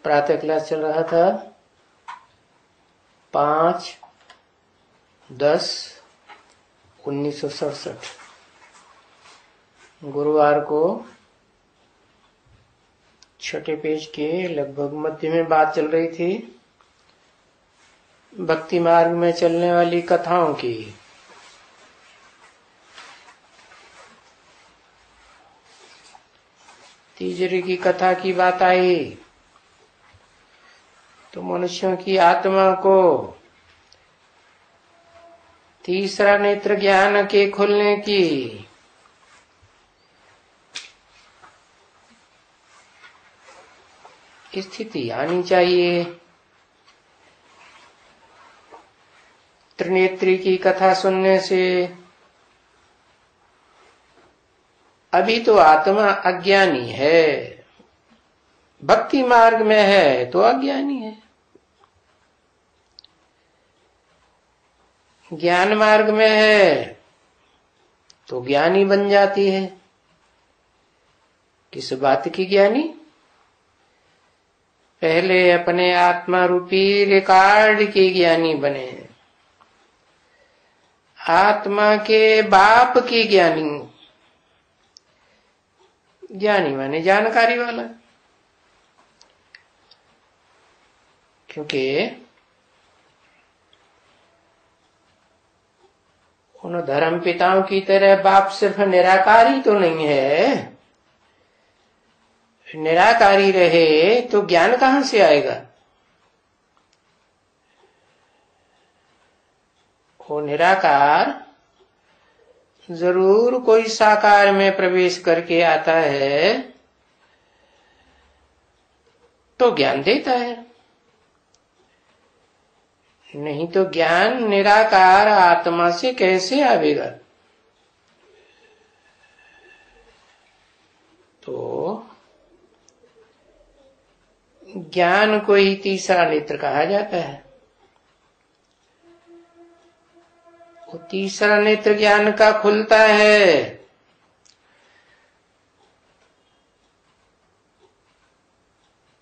प्रातः क्लास चल रहा था 5/10/1967। गुरुवार को छठे पेज के लगभग मध्य में बात चल रही थी भक्ति मार्ग में चलने वाली कथाओं की। तीसरी की कथा की बात आई तो मनुष्यों की आत्मा को तीसरा नेत्र ज्ञान के खुलने की स्थिति आनी चाहिए। त्रिनेत्री की कथा सुनने से अभी तो आत्मा अज्ञानी है, भक्ति मार्ग में है तो अज्ञानी है, ज्ञान मार्ग में है तो ज्ञानी बन जाती है। किस बात की ज्ञानी? पहले अपने आत्मा रूपी रिकॉर्ड के ज्ञानी बने, आत्मा के बाप की ज्ञानी। ज्ञानी माने जानकारी वाला, क्योंकि उन धर्म पिताओं की तरह बाप सिर्फ निराकारी तो नहीं है। निराकारी रहे तो ज्ञान कहां से आएगा? वो निराकार जरूर कोई साकार में प्रवेश करके आता है तो ज्ञान देता है, नहीं तो ज्ञान निराकार आत्मा से कैसे आवेगा? तो ज्ञान को ही तीसरा नेत्र कहा जाता है। वो तीसरा नेत्र ज्ञान का खुलता है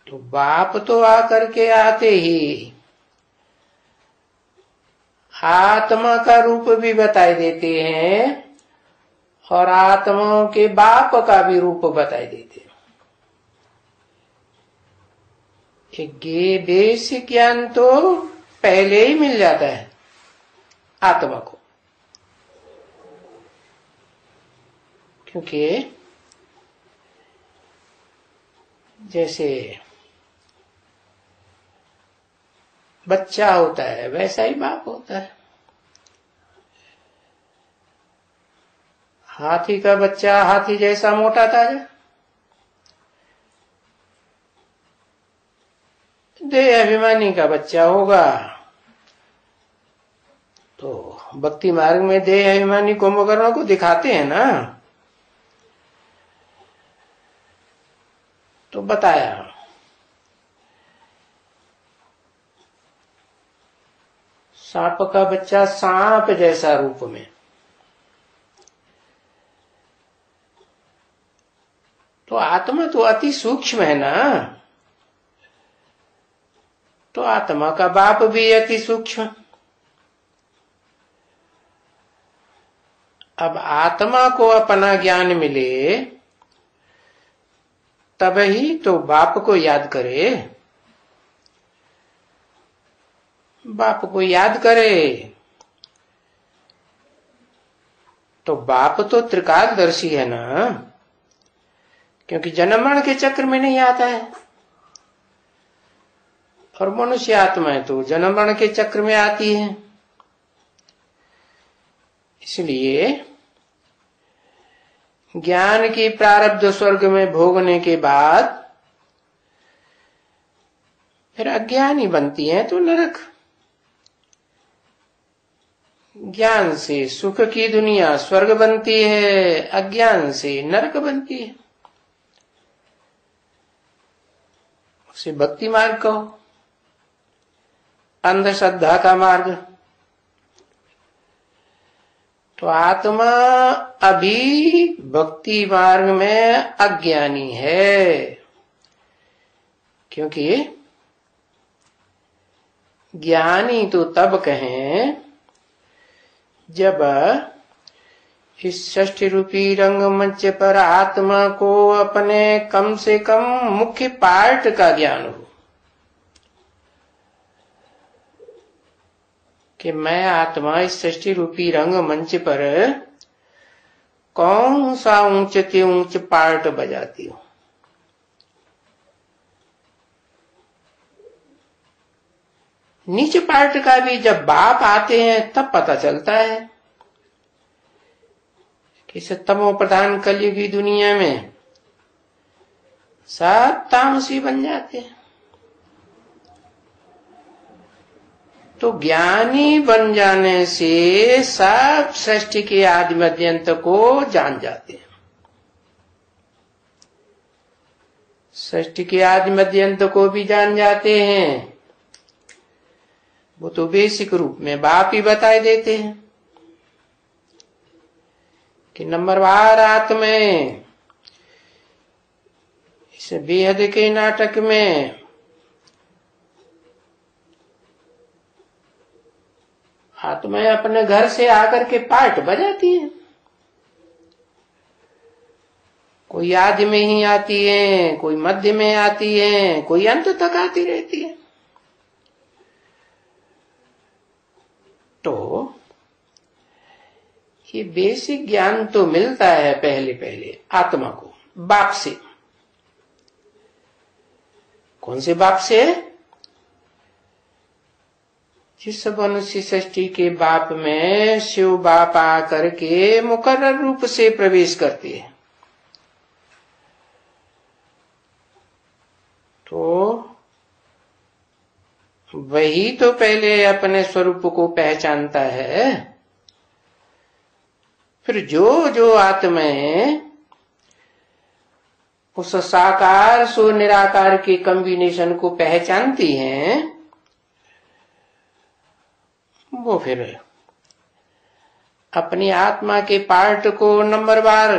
तो बाप तो आकर के आते ही आत्मा का रूप भी बताई देते हैं और आत्माओं के बाप का भी रूप बताई देते हैं। बेसिक ज्ञान तो पहले ही मिल जाता है आत्मा को, क्योंकि जैसे बच्चा होता है वैसा ही बाप होता है। हाथी का बच्चा हाथी जैसा मोटा ताजा, देह अभिमानी का बच्चा होगा तो भक्ति मार्ग में देह अभिमानी कुंभकर्णों को दिखाते हैं ना, तो बताया सांप का बच्चा सांप जैसा रूप में, तो आत्मा तो अति सूक्ष्म है ना, तो आत्मा का बाप भी अति सूक्ष्म। अब आत्मा को अपना ज्ञान मिले तब ही तो बाप को याद करे, बाप को याद करे तो बाप तो त्रिकालदर्शी है ना, क्योंकि जन्म मरण के चक्र में नहीं आता है और मनुष्य आत्माएं तो जन्म मरण के चक्र में आती है। इसलिए ज्ञान की प्रारब्ध स्वर्ग में भोगने के बाद फिर अज्ञानी बनती है तो नरक। ज्ञान से सुख की दुनिया स्वर्ग बनती है, अज्ञान से नरक बनती है। उसे भक्ति मार्ग कहो, अंधश्रद्धा का मार्ग। तो आत्मा अभी भक्ति मार्ग में अज्ञानी है, क्योंकि ज्ञानी तो तब कहें जब इस षष्ठी रूपी रंगमंच पर आत्मा को अपने कम से कम मुख्य पार्ट का ज्ञान हो कि मैं आत्मा इस षष्ठी रूपी रंगमंच पर कौन सा ऊंच के ऊंच पार्ट बजाती हूं। नीचे पार्ट का भी जब बाप आते हैं तब पता चलता है कि तमो प्रधान कलयुगी दुनिया में सब तामसी बन जाते हैं। तो ज्ञानी बन जाने से सब सृष्टि के आदि मध्यंत को जान जाते हैं। सृष्टि के आदि मध्यंत को भी जान जाते हैं। वो तो बेसिक रूप में बाप ही बताए देते हैं कि नंबरवार आत्मा इस बेहद के नाटक में आत्माएं अपने घर से आकर के पार्ट बजाती है। कोई आदि में ही आती है, कोई मध्य में आती है, कोई अंत तक आती रहती है। तो ये बेसिक ज्ञान तो मिलता है पहले पहले आत्मा को बाप से। कौन से बाप से? जिस मनुष्य सृष्टि के बाप में शिव बाप आकर के मुकर्रर रूप से प्रवेश करते हैं। तो वही तो पहले अपने स्वरूप को पहचानता है। फिर जो जो आत्माएं उस साकार सो निराकार के कॉम्बिनेशन को पहचानती हैं, वो फिर अपनी आत्मा के पार्ट को नंबरवार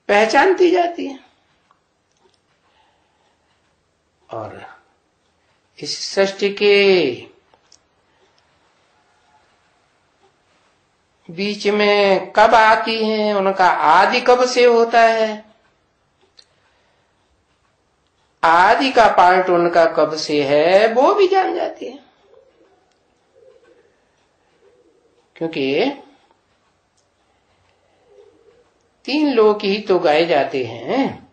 पहचानती जाती है। और इस सृष्टि के बीच में कब आती हैं, उनका आदि कब से होता है, आदि का पार्ट उनका कब से है, वो भी जान जाती है। क्योंकि 3 लोक ही तो गाए जाते हैं।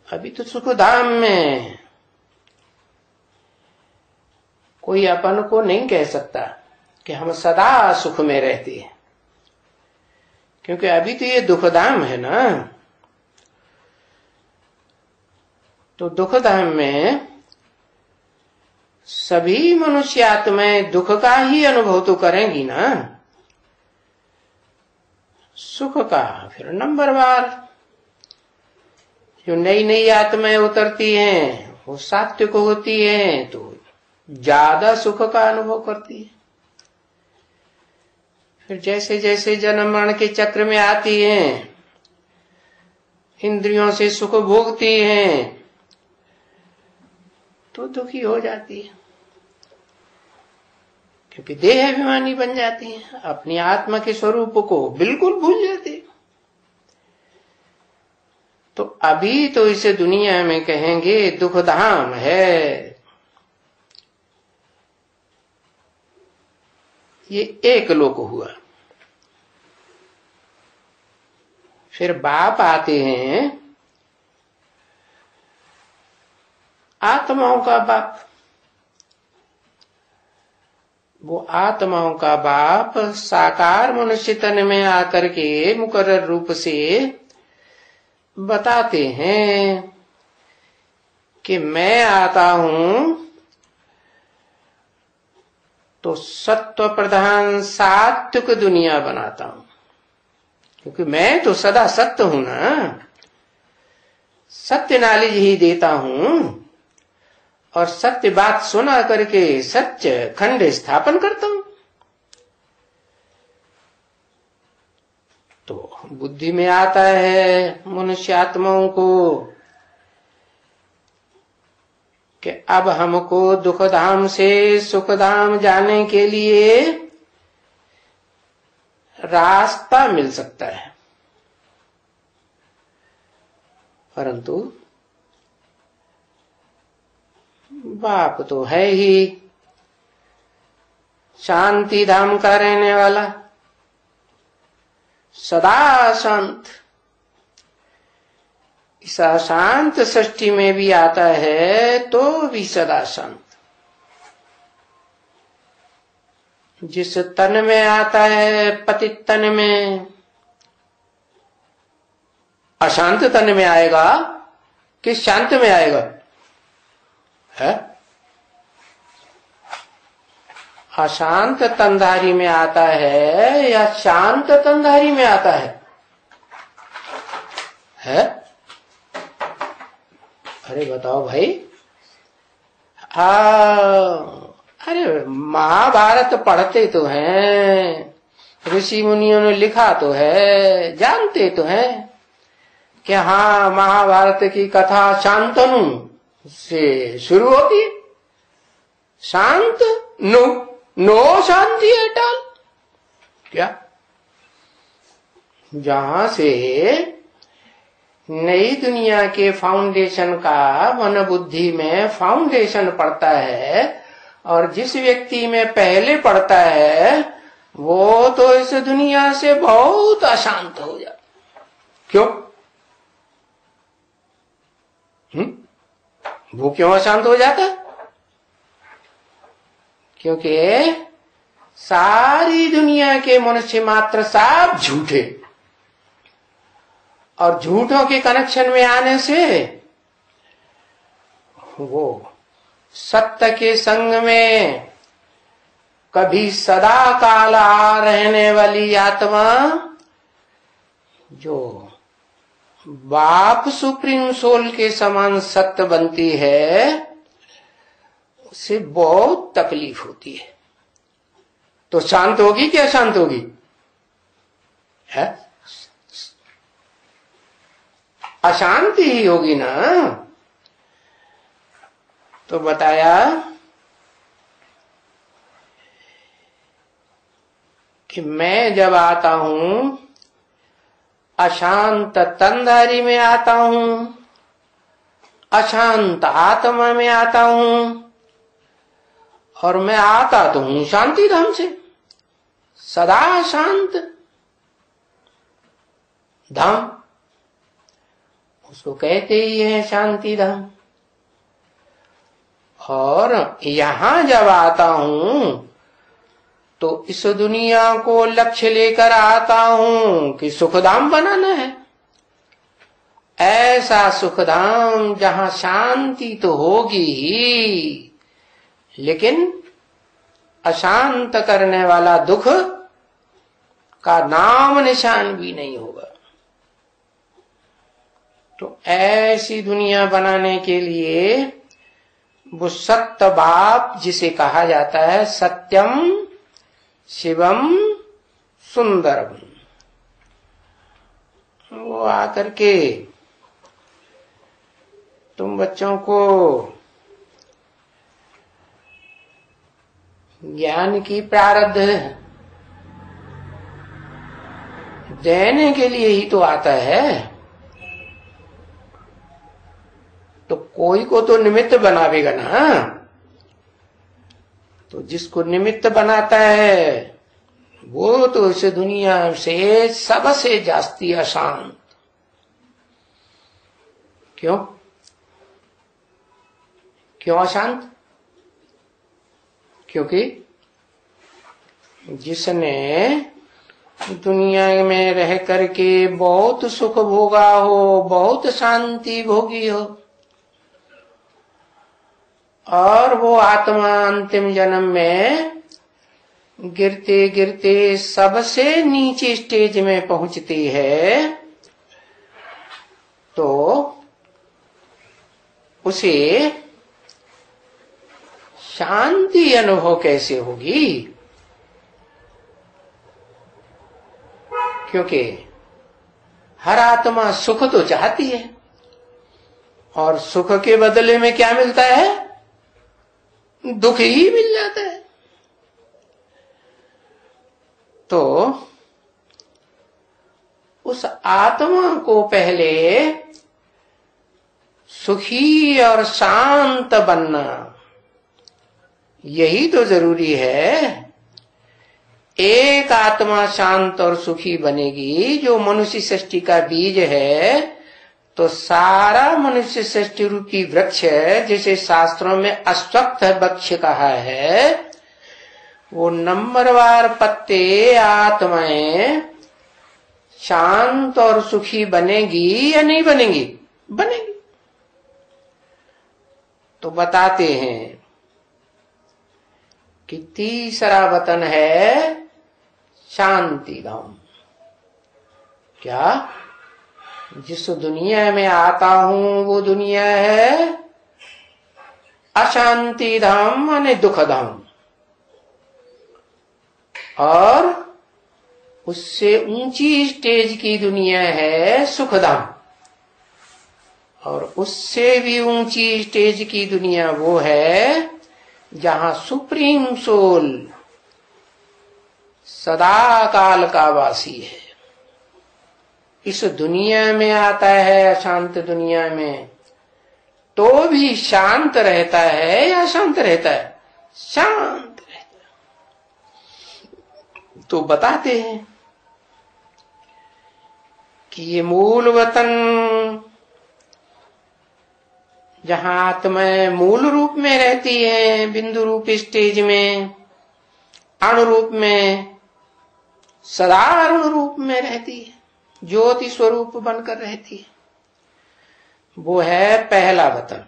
अभी तो सुखधाम में कोई अपन को नहीं कह सकता कि हम सदा सुख में रहते हैं, क्योंकि अभी तो ये दुखधाम है ना। तो दुखधाम में सभी मनुष्य आत्माएं दुख का ही अनुभव तो करेंगी ना, सुख का फिर नंबरवार। जो नई नई आत्माएं उतरती हैं वो सात्विक होती हैं तो ज्यादा सुख का अनुभव करती है। फिर जैसे जैसे जन्म मरण के चक्र में आती हैं, इंद्रियों से सुख भोगती हैं तो दुखी हो जाती है, क्योंकि देह अभिमानी बन जाती है, अपनी आत्मा के स्वरूप को बिल्कुल भूल जाती है। तो अभी तो इसे दुनिया में कहेंगे दुखधाम है। ये एक लोक हुआ। फिर बाप आते हैं, आत्माओं का बाप। वो आत्माओं का बाप साकार मनुष्य तन में आकर के मुकर्रर रूप से बताते हैं कि मैं आता हूं तो सत्व प्रधान सात्विक दुनिया बनाता हूं, क्योंकि मैं तो सदा सत्य हूं ना, सत्य नॉलेज ही देता हूं और सत्य बात सुना करके सत्य खंड स्थापन करता हूं। तो बुद्धि में आता है मनुष्य आत्माओं को कि अब हमको दुख धाम से सुख धाम जाने के लिए रास्ता मिल सकता है, परंतु बाप तो है ही शांति धाम का रहने वाला, सदा शांत। इस अशांत सृष्टि में भी आता है तो भी सदा शांत। जिस तन में आता है पतित तन में, अशांत तन में आएगा कि शांत में आएगा? है अशांत तनधारी में आता है या शांत तनधारी में आता है? अरे बताओ भाई। अरे महाभारत पढ़ते तो हैं, ऋषि मुनियों ने लिखा तो है, जानते तो हैं कि हाँ महाभारत की कथा शांतनु से शुरू होती है। शांत नो शांति एटल, क्या जहां से नई दुनिया के फाउंडेशन का मन बुद्धि में फाउंडेशन पड़ता है, और जिस व्यक्ति में पहले पड़ता है वो तो इस दुनिया से बहुत अशांत हो जाता। क्यों? वो क्यों अशांत हो जाता? क्योंकि सारी दुनिया के मनुष्य मात्र सब झूठे, और झूठों के कनेक्शन में आने से वो सत्य के संग में कभी सदा काल रहने वाली आत्मा जो बाप सुप्रीम सोल के समान सत्य बनती है, उससे बहुत तकलीफ होती है। तो शांत होगी कि अशांत होगी? है अशांति ही होगी ना। तो बताया कि मैं जब आता हूं अशांत तनधारी में आता हूं, अशांत आत्मा में आता हूं, और मैं आता तो हूं शांति धाम से, सदा शांत धाम उसको कहते ही है शांति धाम। और यहां जब आता हूं तो इस दुनिया को लक्ष्य लेकर आता हूं कि सुखधाम बनाना है। ऐसा सुखधाम जहां शांति तो होगी ही, लेकिन अशांत करने वाला दुख का नाम निशान भी नहीं होगा। तो ऐसी दुनिया बनाने के लिए वो सत्य बाप जिसे कहा जाता है सत्यम शिवम सुंदरम, वो आकर के तुम बच्चों को ज्ञान की प्रारब्ध देने के लिए ही तो आता है। तो कोई को तो निमित्त बनावेगा ना। तो जिसको निमित्त बनाता है वो तो इस दुनिया से सबसे जास्ती अशांत। क्यों क्यों अशांत? क्योंकि जिसने दुनिया में रह करके बहुत सुख भोगा हो, बहुत शांति भोगी हो, और वो आत्मा अंतिम जन्म में गिरते गिरते सबसे नीचे स्टेज में पहुंचती है, तो उसे शांति अनुभव कैसे होगी? क्योंकि हर आत्मा सुख तो चाहती है, और सुख के बदले में क्या मिलता है? दुख ही मिल जाता है। तो उस आत्मा को पहले सुखी और शांत बनना, यही तो जरूरी है। एक आत्मा शांत और सुखी बनेगी, जो मनुष्य सृष्टि का बीज है, तो सारा मनुष्य सृष्टि रूपी वृक्ष, जिसे शास्त्रों में अश्वत्थ वृक्ष कहा है, वो नंबरवार पत्ते आत्माएं शांत और सुखी बनेगी या नहीं बनेगी? बनेगी। तो बताते हैं कि तीसरा वतन है शांति धाम। क्या? जिस दुनिया में आता हूं वो दुनिया है अशांति धाम, माने दुख धाम, और उससे ऊंची स्टेज की दुनिया है सुख धाम, और उससे भी ऊंची स्टेज की दुनिया वो है जहां सुप्रीम सोल सदा काल का वासी है। इस दुनिया में आता है अशांत दुनिया में, तो भी शांत रहता है या शांत रहता है? शांत रहता है। तो बताते हैं कि ये मूल वतन, जहां आत्माएं मूल रूप में रहती है, बिंदु रूप स्टेज में, अणु रूप में, सदा अणु रूप में रहती है, ज्योति स्वरूप बनकर रहती है, वो है पहला वतन।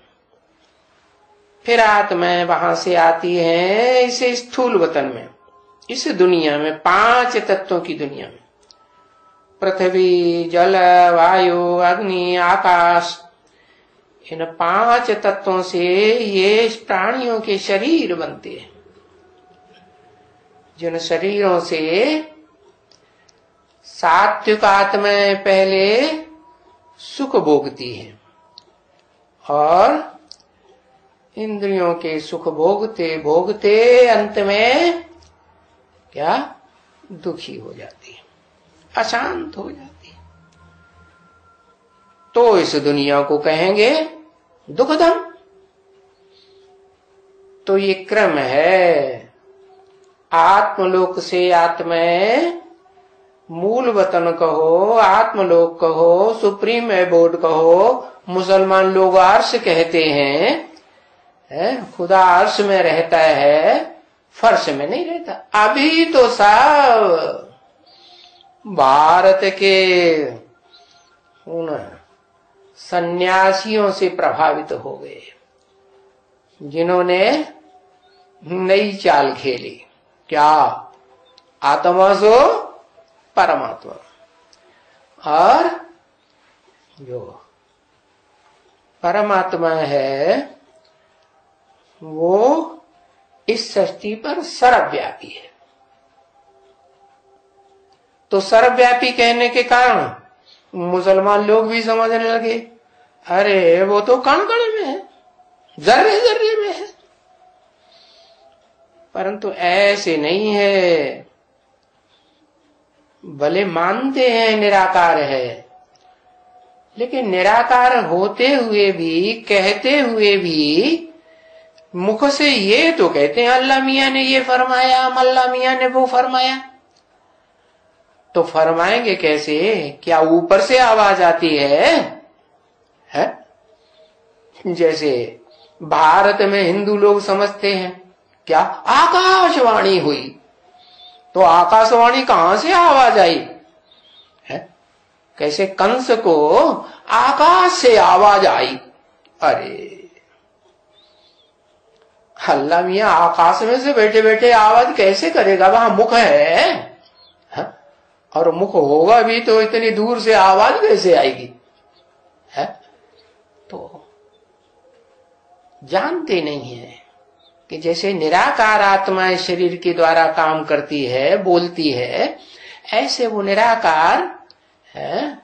फिर आत्माएं वहां से आती है इसे स्थूल वतन में, इस दुनिया में, 5 तत्वों की दुनिया में, पृथ्वी, जल, वायु, अग्नि, आकाश, इन 5 तत्वों से ये प्राणियों के शरीर बनते हैं, जिन शरीरों से सात्विक आत्माएं पहले सुख भोगती हैं, और इंद्रियों के सुख भोगते भोगते अंत में क्या? दुखी हो जाती है, अशांत हो जाती है। तो इस दुनिया को कहेंगे दुखधाम। तो ये क्रम है, आत्मलोक से आत्माएं, मूल वतन कहो, आत्मलोक कहो, सुप्रीम एबोर्ड कहो, मुसलमान लोग अर्श कहते हैं, खुदा अर्श में रहता है, फर्श में नहीं रहता। अभी तो सब भारत के उन सन्यासियों से प्रभावित हो गए, जिन्होंने नई चाल खेली। क्या? आत्मा सो परमात्मा, और जो परमात्मा है वो इस सृष्टि पर सर्वव्यापी है। तो सर्वव्यापी कहने के कारण मुसलमान लोग भी समझने लगे, अरे वो तो कण कण में है, जर्रे जर्रे में है। परंतु ऐसे नहीं है। भले मानते हैं निराकार है, लेकिन निराकार होते हुए भी, कहते हुए भी, मुख से ये तो कहते हैं अल्लाह मियां ने ये फरमाया, अल्लाह मियां ने वो फरमाया। तो फरमाएंगे कैसे? क्या ऊपर से आवाज आती है? जैसे भारत में हिंदू लोग समझते हैं, क्या आकाशवाणी हुई, तो आकाशवाणी कहां से आवाज आई है? कैसे कंस को आकाश से आवाज आई। अरे अल्लाह मियां आकाश में से बैठे बैठे आवाज कैसे करेगा? वहां मुख है, और मुख होगा भी तो इतनी दूर से आवाज कैसे आएगी? है? तो जानते नहीं है कि जैसे निराकार आत्मा इस शरीर के द्वारा काम करती है, बोलती है, ऐसे वो निराकार है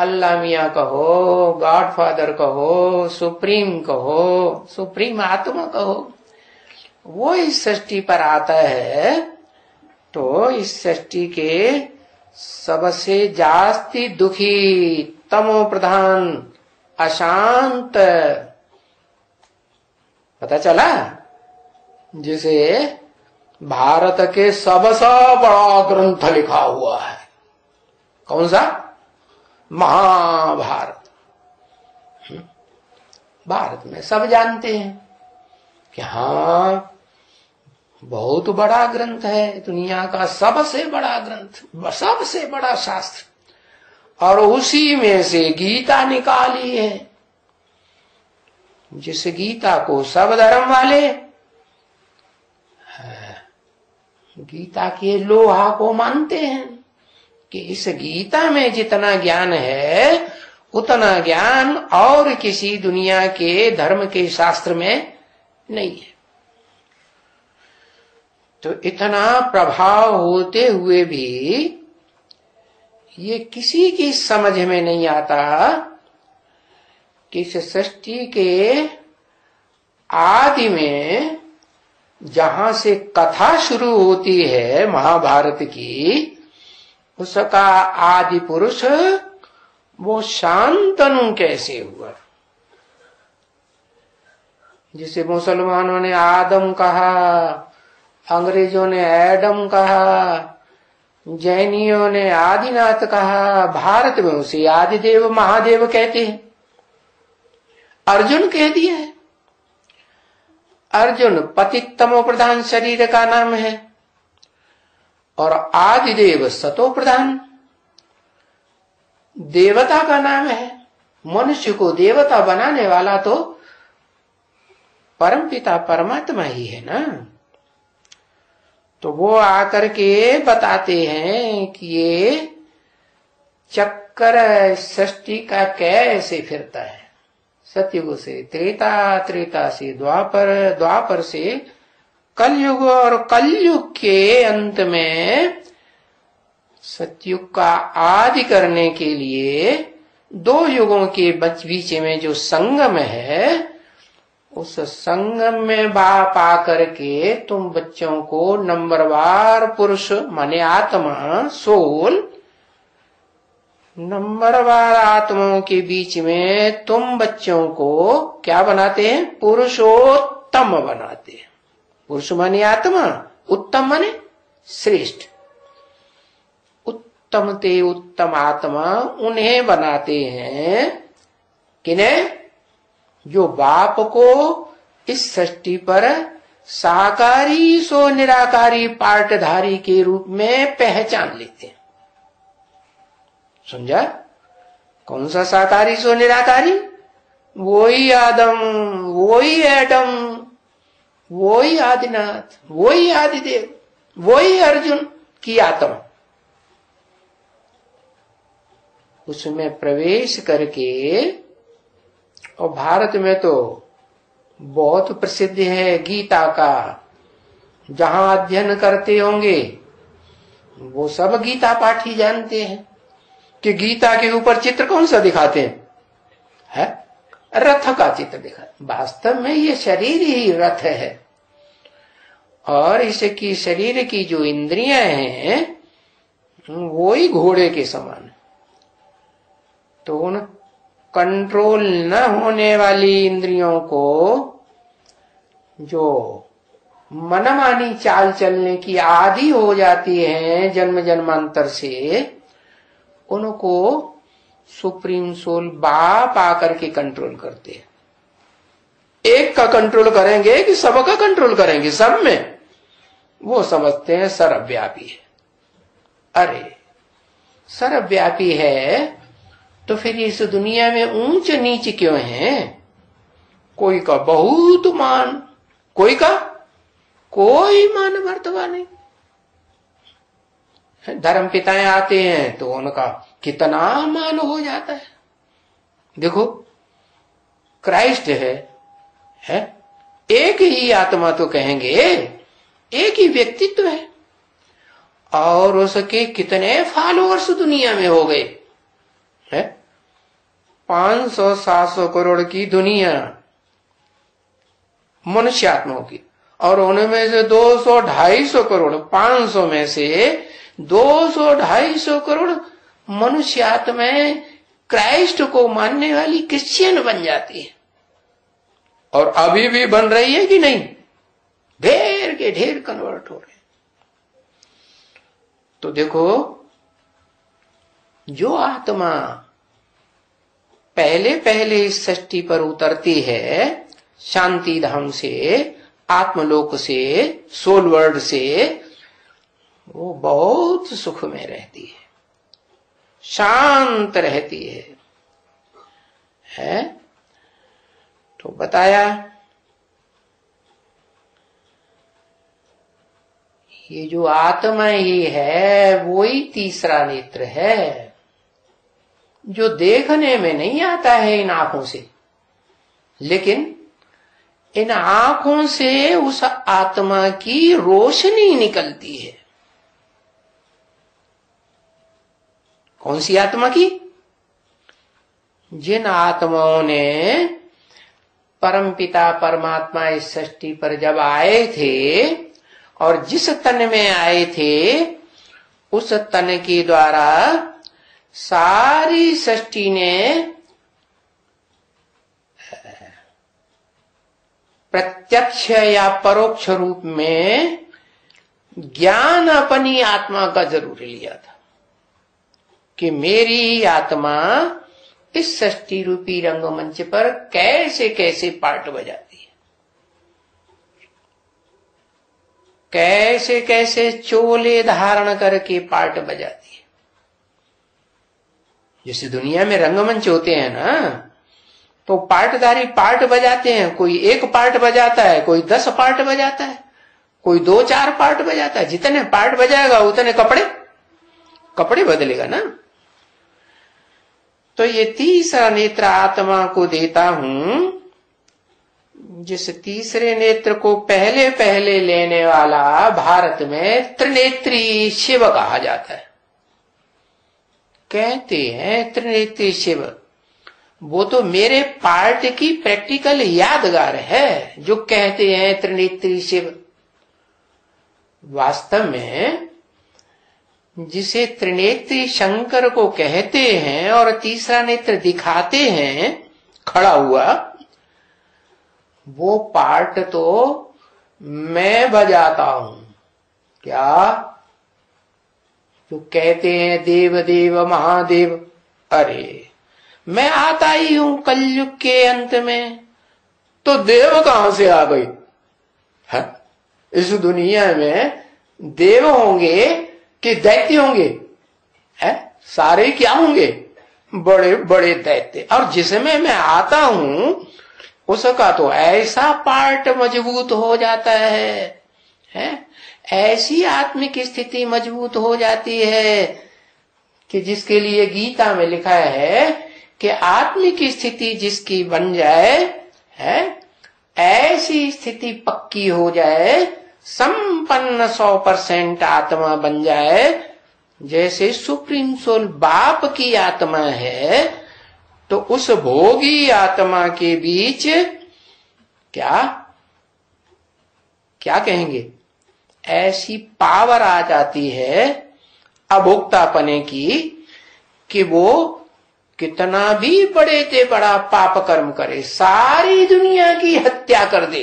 अल्लाह मियाँ कहो, गॉडफादर कहो, सुप्रीम कहो, सुप्रीम आत्मा कहो, वो इस सृष्टि पर आता है तो इस सृष्टि के सबसे जास्ती दुखी, तमो प्रधान, अशांत, पता चला, जिसे भारत के सबसे बड़ा ग्रंथ लिखा हुआ है, कौन सा? महाभारत। भारत में सब जानते हैं कि हाँ बहुत बड़ा ग्रंथ है, दुनिया का सबसे बड़ा ग्रंथ, सबसे बड़ा शास्त्र, और उसी में से गीता निकाली है, जिस गीता को सब धर्म वाले गीता के लोहा को मानते हैं कि इस गीता में जितना ज्ञान है उतना ज्ञान और किसी दुनिया के धर्म के शास्त्र में नहीं है। तो इतना प्रभाव होते हुए भी ये किसी की समझ में नहीं आता कि इस सृष्टि के आदि में जहां से कथा शुरू होती है महाभारत की, उसका आदि पुरुष वो शांतनु कैसे हुआ, जिसे मुसलमानों ने आदम कहा, अंग्रेजों ने एडम कहा, जैनियों ने आदिनाथ कहा, भारत में उसे आदिदेव महादेव कहते हैं। अर्जुन कह दिया है, अर्जुन पतितमो प्रधान शरीर का नाम है और आदिदेव सतो प्रधान देवता का नाम है। मनुष्य को देवता बनाने वाला तो परमपिता परमात्मा ही है ना। तो वो आकर के बताते हैं कि ये चक्कर सृष्टि का कैसे फिरता है, सतयुग से त्रेता, त्रेता से द्वापर, द्वापर से कलयुग और कलयुग के अंत में सतयुग का आदि करने के लिए दो युगों के बीच में जो संगम है, उस संगम में पा करके तुम बच्चों को नंबरवार पुरुष माने आत्मा, सोल, नंबरवार आत्माओं के बीच में तुम बच्चों को क्या बनाते हैं? पुरुषोत्तम बनाते हैं। पुरुष माने आत्मा, उत्तम माने श्रेष्ठ, उत्तम ते उत्तम आत्मा उन्हें बनाते हैं किन्हें? जो बाप को इस सृष्टि पर साकारी सो निराकारी पार्टधारी के रूप में पहचान लेते हैं। समझा? कौन सा साकारी सो निराकारी? वही आदम, वही एडम, वही आदिनाथ, वही आदिदेव, वही अर्जुन की आत्मा। उसमें प्रवेश करके, और भारत में तो बहुत प्रसिद्ध है गीता का, जहां अध्ययन करते होंगे वो सब गीता पाठी जानते हैं कि गीता के ऊपर चित्र कौन सा दिखाते हैं? है रथ का चित्र दिखा। वास्तव में ये शरीर ही रथ है और इसकी शरीर की जो इंद्रियां हैं वो ही घोड़े के समान। तो उन कंट्रोल न होने वाली इंद्रियों को, जो मनमानी चाल चलने की आदि हो जाती है जन्म जन्मांतर से, उनको सुप्रीम सोल बाप आकर के कंट्रोल करते हैं। एक का कंट्रोल करेंगे कि सबका कंट्रोल करेंगे? सब में वो समझते हैं सर्वव्यापी है। अरे सर्वव्यापी है तो फिर इस दुनिया में ऊंच नीच क्यों है? कोई का बहुत मान, कोई का कोई मान मर्तबा नहीं। धर्म पिताएं आते हैं तो उनका कितना मान हो जाता है। देखो क्राइस्ट है एक ही आत्मा तो कहेंगे, एक ही व्यक्तित्व है और उसके कितने फॉलोअर्स दुनिया में हो गए हैं। 500-700 करोड़ की दुनिया मनुष्यात्माओं की, और उनमें से 200-250 करोड़, 500 में से 200-250 करोड़ मनुष्यात्माएं क्राइस्ट को मानने वाली क्रिश्चियन बन जाती है। और अभी भी बन रही है कि नहीं? ढेर के ढेर कन्वर्ट हो रहे हैं। तो देखो, जो आत्मा पहले पहले इस सृष्टि पर उतरती है, शांति धाम से, आत्मलोक से, सोल वर्ल्ड से, वो बहुत सुख में रहती है, शांत रहती है? तो बताया ये जो आत्मा ही है वो ही तीसरा नेत्र है, जो देखने में नहीं आता है इन आंखों से, लेकिन इन आंखों से उस आत्मा की रोशनी निकलती है। कौन सी आत्मा की? जिन आत्माओं ने परमपिता परमात्मा इस सृष्टि पर जब आए थे और जिस तन में आए थे, उस तन के द्वारा सारी सृष्टि ने प्रत्यक्ष या परोक्ष रूप में ज्ञान अपनी आत्मा का जरूर लिया था कि मेरी आत्मा इस सृष्टि रूपी रंगमंच पर कैसे कैसे पार्ट बजाती है, कैसे कैसे चोले धारण करके पार्ट बजाती है। जैसे दुनिया में रंगमंच होते हैं ना, तो पार्टधारी पार्ट बजाते हैं। कोई एक पार्ट बजाता है, कोई 10 पार्ट बजाता है, कोई 2-4 पार्ट बजाता है। जितने पार्ट बजाएगा उतने कपड़े बदलेगा ना। तो ये तीसरा नेत्र आत्मा को देता हूं। जिस तीसरे नेत्र को पहले पहले लेने वाला भारत में त्रिनेत्री शिव कहा जाता है। कहते हैं त्रिनेत्री शिव, वो तो मेरे पार्ट की प्रैक्टिकल यादगार है जो कहते हैं त्रिनेत्री शिव। वास्तव में जिसे त्रिनेत्री शंकर को कहते हैं और तीसरा नेत्र दिखाते हैं खड़ा हुआ, वो पार्ट तो मैं बजाता हूं। क्या? जो कहते हैं देव देव महादेव, अरे मैं आता ही हूं कलयुग के अंत में, तो देव कहां से आ गई? है? इस दुनिया में देव होंगे कि दैत्य होंगे? है? सारे क्या होंगे? बड़े बड़े दैत्य। और जिसमें मैं आता हूं उसका तो ऐसा पार्ट मजबूत हो जाता है? ऐसी आत्मिक स्थिति मजबूत हो जाती है कि जिसके लिए गीता में लिखा है कि आत्मिक स्थिति जिसकी बन जाए, है, ऐसी स्थिति पक्की हो जाए, संपन्न 100% आत्मा बन जाए। जैसे सुप्रीम सोल बाप की आत्मा है, तो उस भोगी आत्मा के बीच क्या कहेंगे, ऐसी पावर आ जाती है अभोक्तापने की कि वो कितना भी बड़े से बड़ा पाप कर्म करे, सारी दुनिया की हत्या कर दे,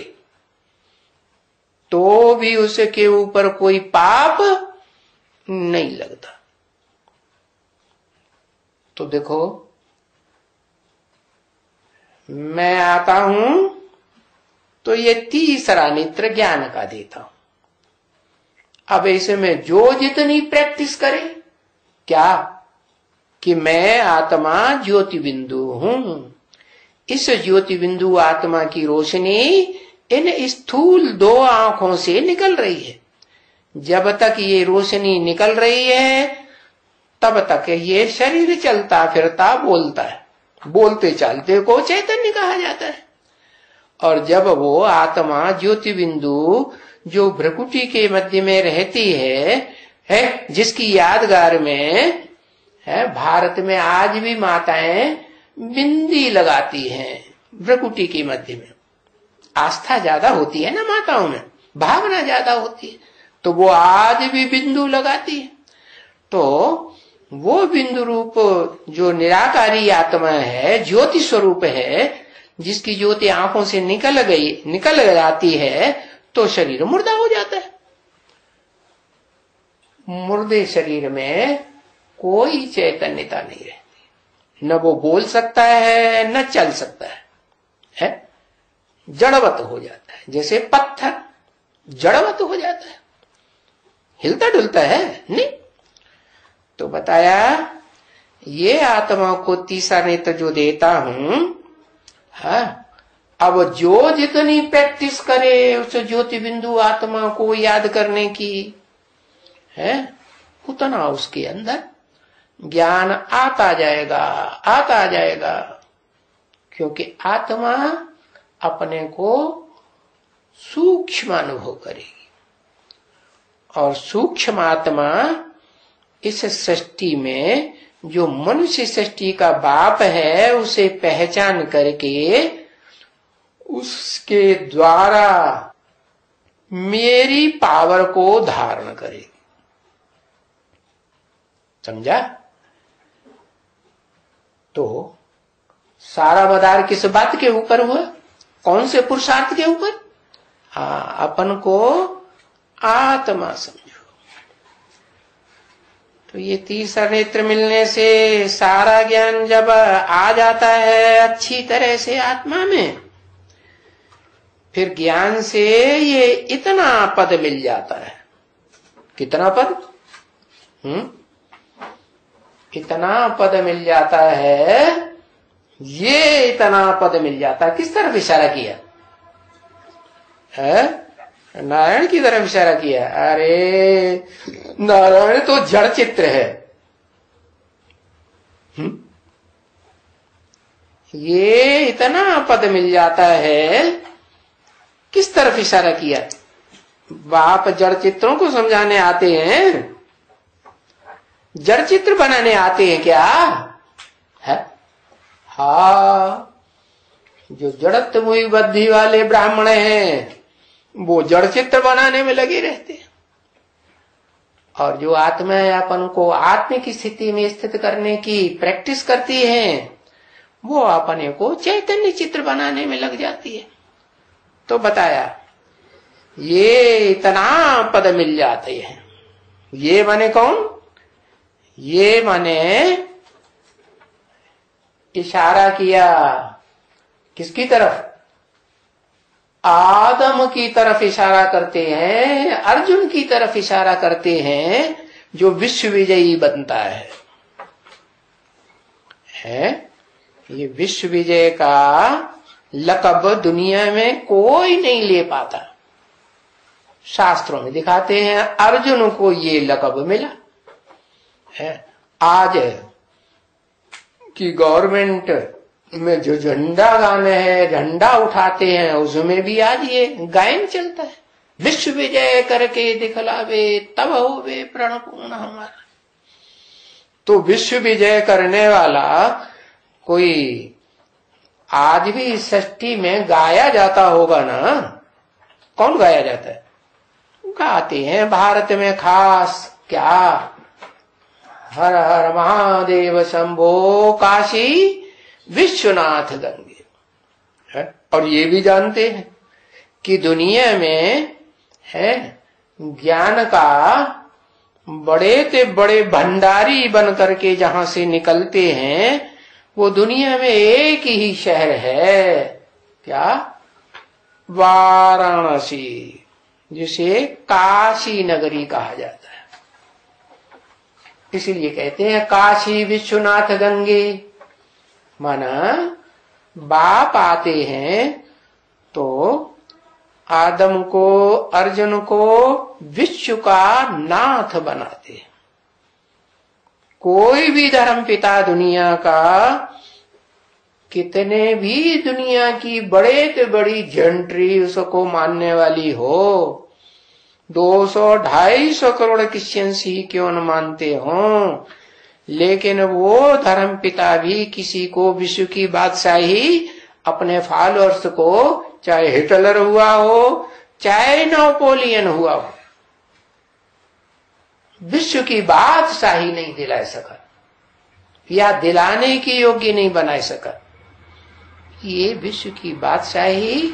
तो भी उसके ऊपर कोई पाप नहीं लगता। तो देखो, मैं आता हूं तो ये तीसरा नेत्र ज्ञान का देता हूं। अब ऐसे में जो जितनी प्रैक्टिस करे, क्या कि मैं आत्मा ज्योति बिंदु हूं। इस ज्योति बिंदु आत्मा की रोशनी इन स्थूल 2 आंखों से निकल रही है। जब तक ये रोशनी निकल रही है तब तक ये शरीर चलता फिरता बोलता है। बोलते चालते को चैतन्य कहा जाता है। और जब वो आत्मा ज्योति बिंदु जो भ्रकुटी के मध्य में रहती है, जिसकी यादगार में है, भारत में आज भी माताएं बिंदी लगाती हैं भ्रुकुटी के मध्य में। आस्था ज्यादा होती है ना माताओं में, भावना ज्यादा होती है, तो वो आज भी बिंदु लगाती है। तो वो बिंदु रूप जो निराकारी आत्मा है, ज्योति स्वरूप है, जिसकी ज्योति आंखों से निकल जाती है, तो शरीर मुर्दा हो जाता है। मुर्दे शरीर में कोई चैतन्यता नहीं रहती, न वो बोल सकता है न चल सकता है, जड़वत हो जाता है। जैसे पत्थर जड़वत हो जाता है, हिलता डुलता है नहीं। तो बताया ये आत्मा को तीसरा नेत्र जो देता हूं, अब जो जितनी प्रैक्टिस करे उस ज्योति बिंदु आत्मा को याद करने की है, उतना उसके अंदर ज्ञान आता जाएगा, क्योंकि आत्मा अपने को सूक्ष्म अनुभव करेगी, और सूक्ष्म आत्मा इस सृष्टि में जो मनुष्य सृष्टि का बाप है उसे पहचान करके उसके द्वारा मेरी पावर को धारण करेगी। समझा? तो सारा मदार किस बात के ऊपर हुआ? कौन से पुरुषार्थ के ऊपर? अपन को आत्मा समझो। तो ये तीसरा नेत्र मिलने से सारा ज्ञान जब आ जाता है अच्छी तरह से आत्मा में, फिर ज्ञान से ये इतना पद मिल जाता है। कितना पद? इतना पद मिल जाता है, ये इतना पद मिल जाता है। किस तरफ इशारा किया है? नारायण की तरफ इशारा किया। अरे नारायण तो जड़ चित्र है। ये इतना पद मिल जाता है, किस तरफ इशारा किया? बाप जड़ चित्रों को समझाने आते हैं, जड़ चित्र बनाने आते हैं क्या है? जो जड़त्व मुई बुद्धि वाले ब्राह्मण हैं वो जड़ चित्र बनाने में लगे रहते हैं, और जो आत्मा अपन को आत्म की स्थिति में स्थित करने की प्रैक्टिस करती है वो अपने को चैतन्य चित्र बनाने में लग जाती है। तो बताया ये इतना पद मिल जाते हैं। ये माने कौन? ये माने इशारा किया किसकी तरफ? आदम की तरफ इशारा करते हैं, अर्जुन की तरफ इशारा करते हैं, जो विश्व विजयी बनता है। ये विश्व विजय का लक़ब दुनिया में कोई नहीं ले पाता। शास्त्रों में दिखाते हैं अर्जुन को ये लक़ब मिला है। आज की गवर्नमेंट में जो झंडा गाने हैं, झंडा उठाते हैं, उसमें भी आज ये गायन चलता है, विश्व विजय करके दिखलावे तब होवे प्रण पूर्ण हमारा। तो विश्व विजय करने वाला कोई आज भी इस सृष्टि में गाया जाता होगा ना? कौन गाया जाता है? गाते हैं भारत में खास क्या, हर हर महादेव शंभो काशी विश्वनाथ गंगे है। और ये भी जानते हैं कि दुनिया में है ज्ञान का बड़े से बड़े भंडारी बन करके जहां से निकलते हैं वो दुनिया में एक ही शहर है, क्या? वाराणसी, जिसे काशी नगरी कहा जाता है। इसीलिए कहते हैं काशी विश्वनाथ गंगे। माना बाप आते हैं तो आदम को, अर्जुन को विश्व का नाथ बनाते हैं। कोई भी धर्म पिता दुनिया का कितने भी दुनिया की बड़े से बड़ी जंट्री उसको मानने वाली हो, 200-250 करोड़ क्रिश्चियंस ही क्यों न मानते हो, लेकिन वो धर्म पिता भी किसी को विश्व की बादशाही अपने फॉलोअर्स को, चाहे हिटलर हुआ हो चाहे नेपोलियन हुआ हो, विश्व की बादशाही नहीं दिला सका या दिलाने की योग्य नहीं बना सका। ये विश्व की बादशाही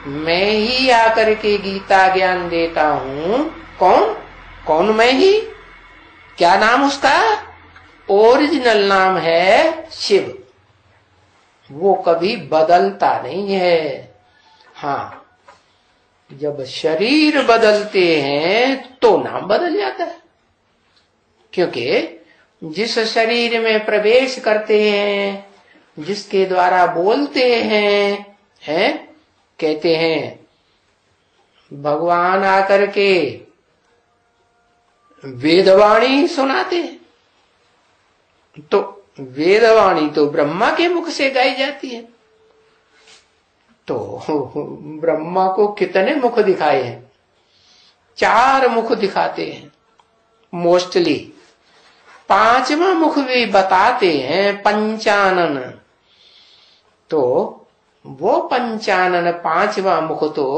मैं ही आकर के गीता ज्ञान देता हूं। कौन कौन? मैं ही। क्या नाम उसका? ओरिजिनल नाम है शिव। वो कभी बदलता नहीं है। हाँ, जब शरीर बदलते हैं तो नाम बदल जाता है, क्योंकि जिस शरीर में प्रवेश करते हैं, जिसके द्वारा बोलते हैं, कहते हैं भगवान आकर के वेदवाणी सुनाते हैं, तो वेदवाणी तो ब्रह्मा के मुख से गाई जाती है। तो ब्रह्मा को कितने मुख दिखाए हैं? 4 मुख दिखाते हैं मोस्टली। 5वां मुख भी बताते हैं, पंचानन। तो वो पंचानन 5वां मुख तो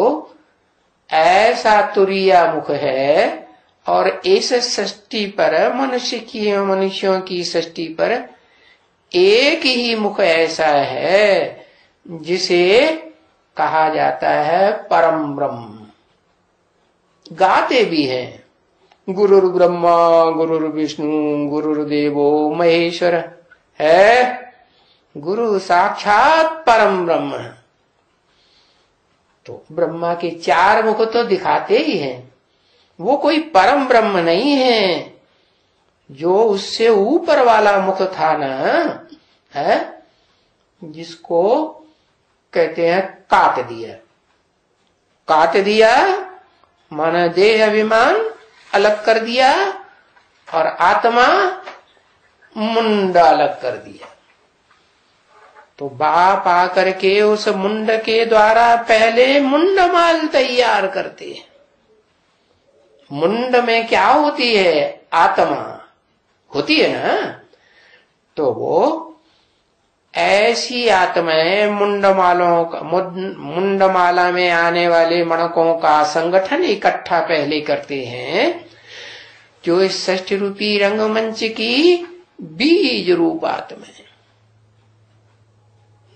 ऐसा तुरीया मुख है, और इस सृष्टि पर मनुष्यों की सृष्टि पर एक ही मुख ऐसा है जिसे कहा जाता है परम ब्रह्म। गाते भी हैं, गुरुर् ब्रह्मा गुरुर्विष्णु गुरुर्देवो महेश्वर है, गुरु साक्षात परम ब्रह्म। तो ब्रह्मा के 4 मुख तो दिखाते ही हैं। वो कोई परम ब्रह्म नहीं है, जो उससे ऊपर वाला मुख था ना, है, जिसको कहते हैं काट दिया। काट दिया माना देह अभिमान अलग कर दिया, और आत्मा मुंड अलग कर दिया। तो बाप आकर के उस मुंड के द्वारा पहले मुंडमाल तैयार करते हैं। मुंड में क्या होती है? आत्मा होती है ना। तो वो ऐसी आत्माएं मुंडमाला में आने वाले मणकों का संगठन इकट्ठा पहले करते हैं, जो इस षष्ठ रूपी रंगमंच की बीज रूप आत्मा है।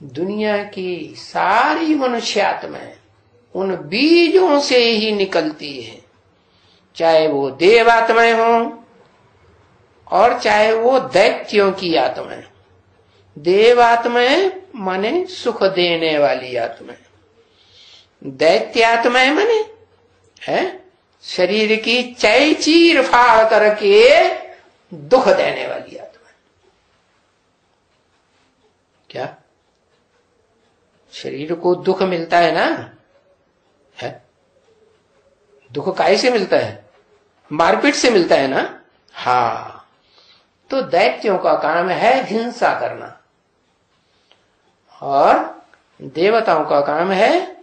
दुनिया की सारी मनुष्य आत्माएं उन बीजों से ही निकलती है, चाहे वो देव आत्माएं हों और चाहे वो दैत्यों की आत्माएं। देव आत्माएं माने सुख देने वाली आत्माएं, दैत्य आत्माएं माने है शरीर की चीर फाड़ करके दुख देने वाली आत्माएं। क्या शरीर को दुख मिलता है ना? है दुख कैसे मिलता है? मारपीट से मिलता है ना। हाँ, तो दैत्यों का काम है हिंसा करना, और देवताओं का काम है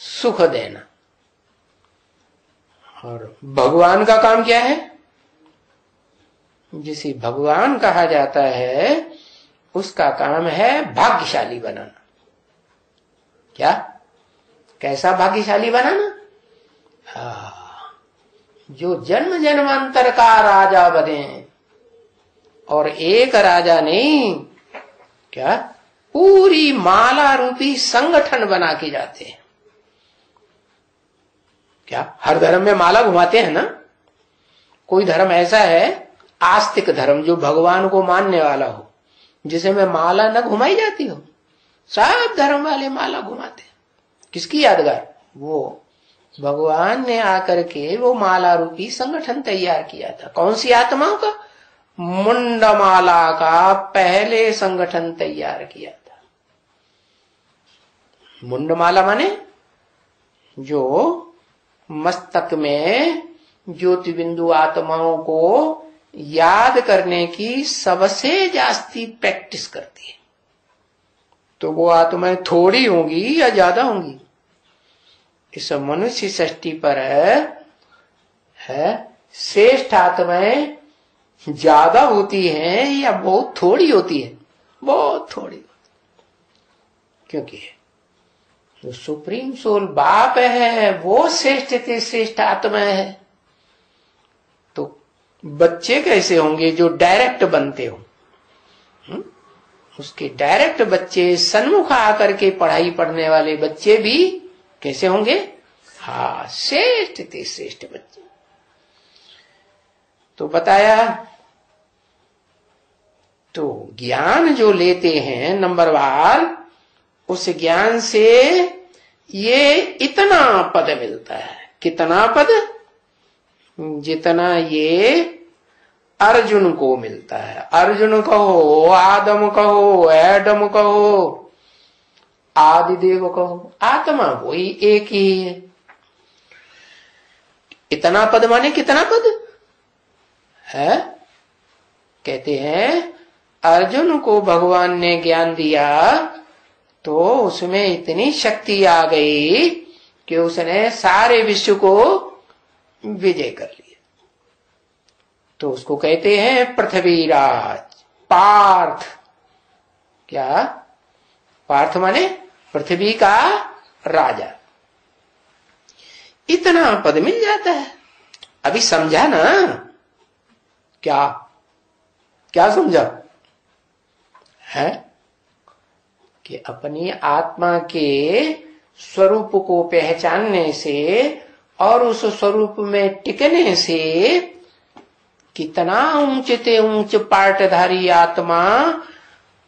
सुख देना। और भगवान का काम क्या है? जिसे भगवान कहा जाता है उसका काम है भाग्यशाली बनाना। क्या? कैसा भाग्यशाली बनाना? हाँ, जो जन्म जन्मांतर का राजा बने, और एक राजा नहीं, क्या पूरी माला रूपी संगठन बना के जाते हैं। क्या हर धर्म में माला घुमाते हैं ना? कोई धर्म ऐसा है आस्तिक धर्म जो भगवान को मानने वाला हो, जिसे में माला न घुमाई जाती हो? सब धर्म वाले माला घुमाते हैं। किसकी यादगार? वो भगवान ने आकर के वो माला रूपी संगठन तैयार किया था। कौन सी आत्माओं का? मुंडमाला का पहले संगठन तैयार किया था। मुंडमाला माने जो मस्तक में ज्योति बिंदु आत्माओं को याद करने की सबसे जास्ती प्रैक्टिस करती है। तो वो आत्माएं थोड़ी होंगी या ज्यादा होंगी? इस मनुष्य सृष्टि पर है श्रेष्ठ आत्माएं ज्यादा होती है या बहुत थोड़ी होती है? बहुत थोड़ी। क्योंकि जो सुप्रीम सोल बाप है वो श्रेष्ठ से श्रेष्ठ आत्मा है। तो बच्चे कैसे होंगे जो डायरेक्ट बनते हो? उसके डायरेक्ट बच्चे, सन्मुख आकर के पढ़ाई पढ़ने वाले बच्चे भी कैसे होंगे? हाँ, श्रेष्ठ से श्रेष्ठ बच्चे। तो बताया, तो ज्ञान जो लेते हैं नंबरवार, उस ज्ञान से ये इतना पद मिलता है। कितना पद? जितना ये अर्जुन को मिलता है। अर्जुन कहो, आदम कहो, एडम कहो, आदिदेव कहो, आत्मा वही एक ही है। इतना पद माने कितना पद है? कहते हैं अर्जुन को भगवान ने ज्ञान दिया तो उसमें इतनी शक्ति आ गई कि उसने सारे विश्व को विजय कर लिया। तो उसको कहते हैं पृथ्वीराज, पार्थ। क्या? पार्थ माने पृथ्वी का राजा। इतना पद मिल जाता है। अभी समझा ना? क्या क्या समझा है? कि अपनी आत्मा के स्वरूप को पहचानने से और उस स्वरूप में टिकने से कितना ऊंचे से ऊंच पाटधारी आत्मा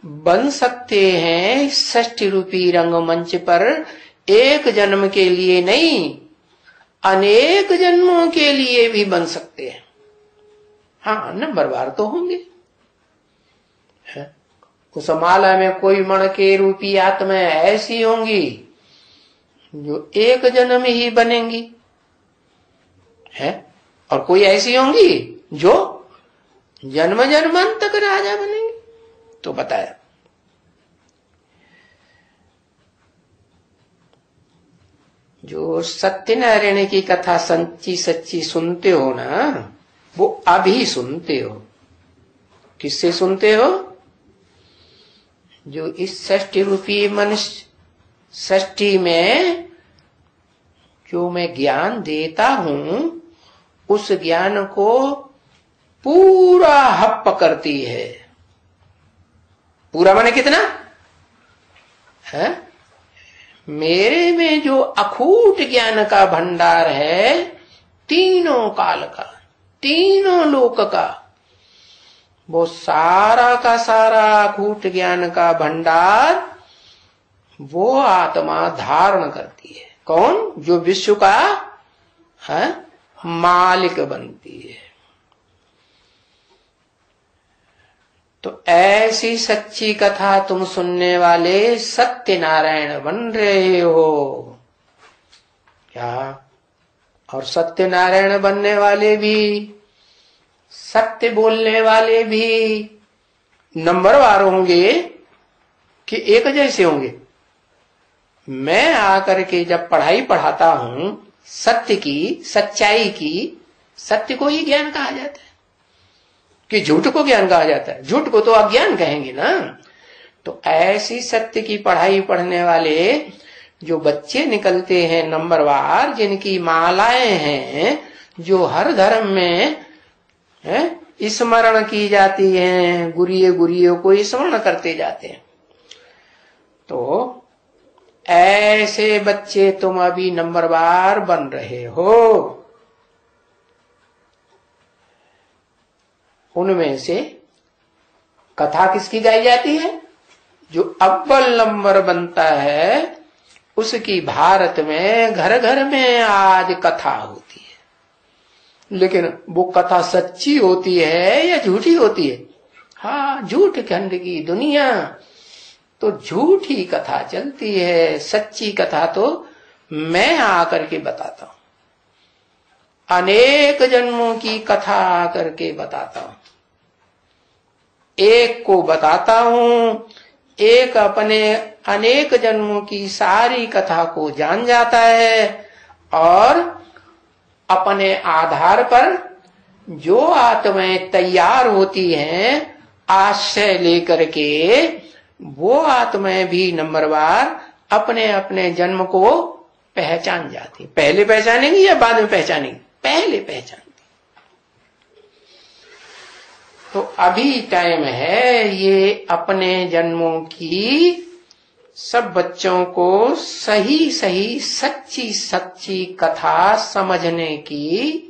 बन सकते हैं षष्ठी रूपी रंगमंच पर। एक जन्म के लिए नहीं, अनेक जन्मों के लिए भी बन सकते हैं। हाँ, नंबरवार तो होंगे। उस माला में कोई मण के रूपी आत्मा ऐसी होंगी जो एक जन्म ही बनेंगी है, और कोई ऐसी होंगी जो जन्म जन्मांत तक राजा बनेंगे। तो बताया जो सत्यनारायण की कथा सच्ची सच्ची सुनते हो ना, वो अभी सुनते हो। किससे सुनते हो? जो इस षष्ठी रूपी मनुष्य षष्ठी में जो मैं ज्ञान देता हूं, उस ज्ञान को पूरा हप्प करती है। पूरा माने कितना है? मेरे में जो अखूट ज्ञान का भंडार है, तीनों काल का, तीनों लोक का, वो सारा का सारा अखूट ज्ञान का भंडार वो आत्मा धारण करती है। कौन? जो विश्व का है मालिक बनती है। तो ऐसी सच्ची कथा तुम सुनने वाले सत्यनारायण बन रहे हो क्या? और सत्यनारायण बनने वाले भी, सत्य बोलने वाले भी नंबरवार होंगे कि एक जैसे होंगे? मैं आकर के जब पढ़ाई पढ़ाता हूं सत्य की, सच्चाई की, सत्य को ही ज्ञान कहा जाता है कि झूठ को ज्ञान कहा जाता है? झूठ को तो अज्ञान कहेंगे ना। तो ऐसी सत्य की पढ़ाई पढ़ने वाले जो बच्चे निकलते हैं नंबरवार, जिनकी मालाएं हैं, जो हर धर्म में स्मरण की जाती हैं, गुरिये गुरिये को स्मरण करते जाते हैं, तो ऐसे बच्चे तुम अभी नंबरवार बन रहे हो। उनमें से कथा किसकी गाई जाती है? जो अव्वल नंबर बनता है उसकी भारत में घर घर में आज कथा होती है। लेकिन वो कथा सच्ची होती है या झूठी होती है? हाँ, झूठ खंड की दुनिया तो झूठी कथा चलती है। सच्ची कथा तो मैं आकर के बताता हूं, अनेक जन्मों की कथा आकर के बताता हूं। एक को बताता हूं, एक अपने अनेक जन्मों की सारी कथा को जान जाता है और अपने आधार पर जो आत्माएं तैयार होती हैं आश्रय लेकर के, वो आत्माएं भी नंबरवार अपने अपने जन्म को पहचान जाती। पहले पहचानेंगी या बाद में पहचानेंगी? पहले पहचानती। तो अभी टाइम है ये अपने जन्मों की सब बच्चों को सही सही सच्ची सच्ची कथा समझने की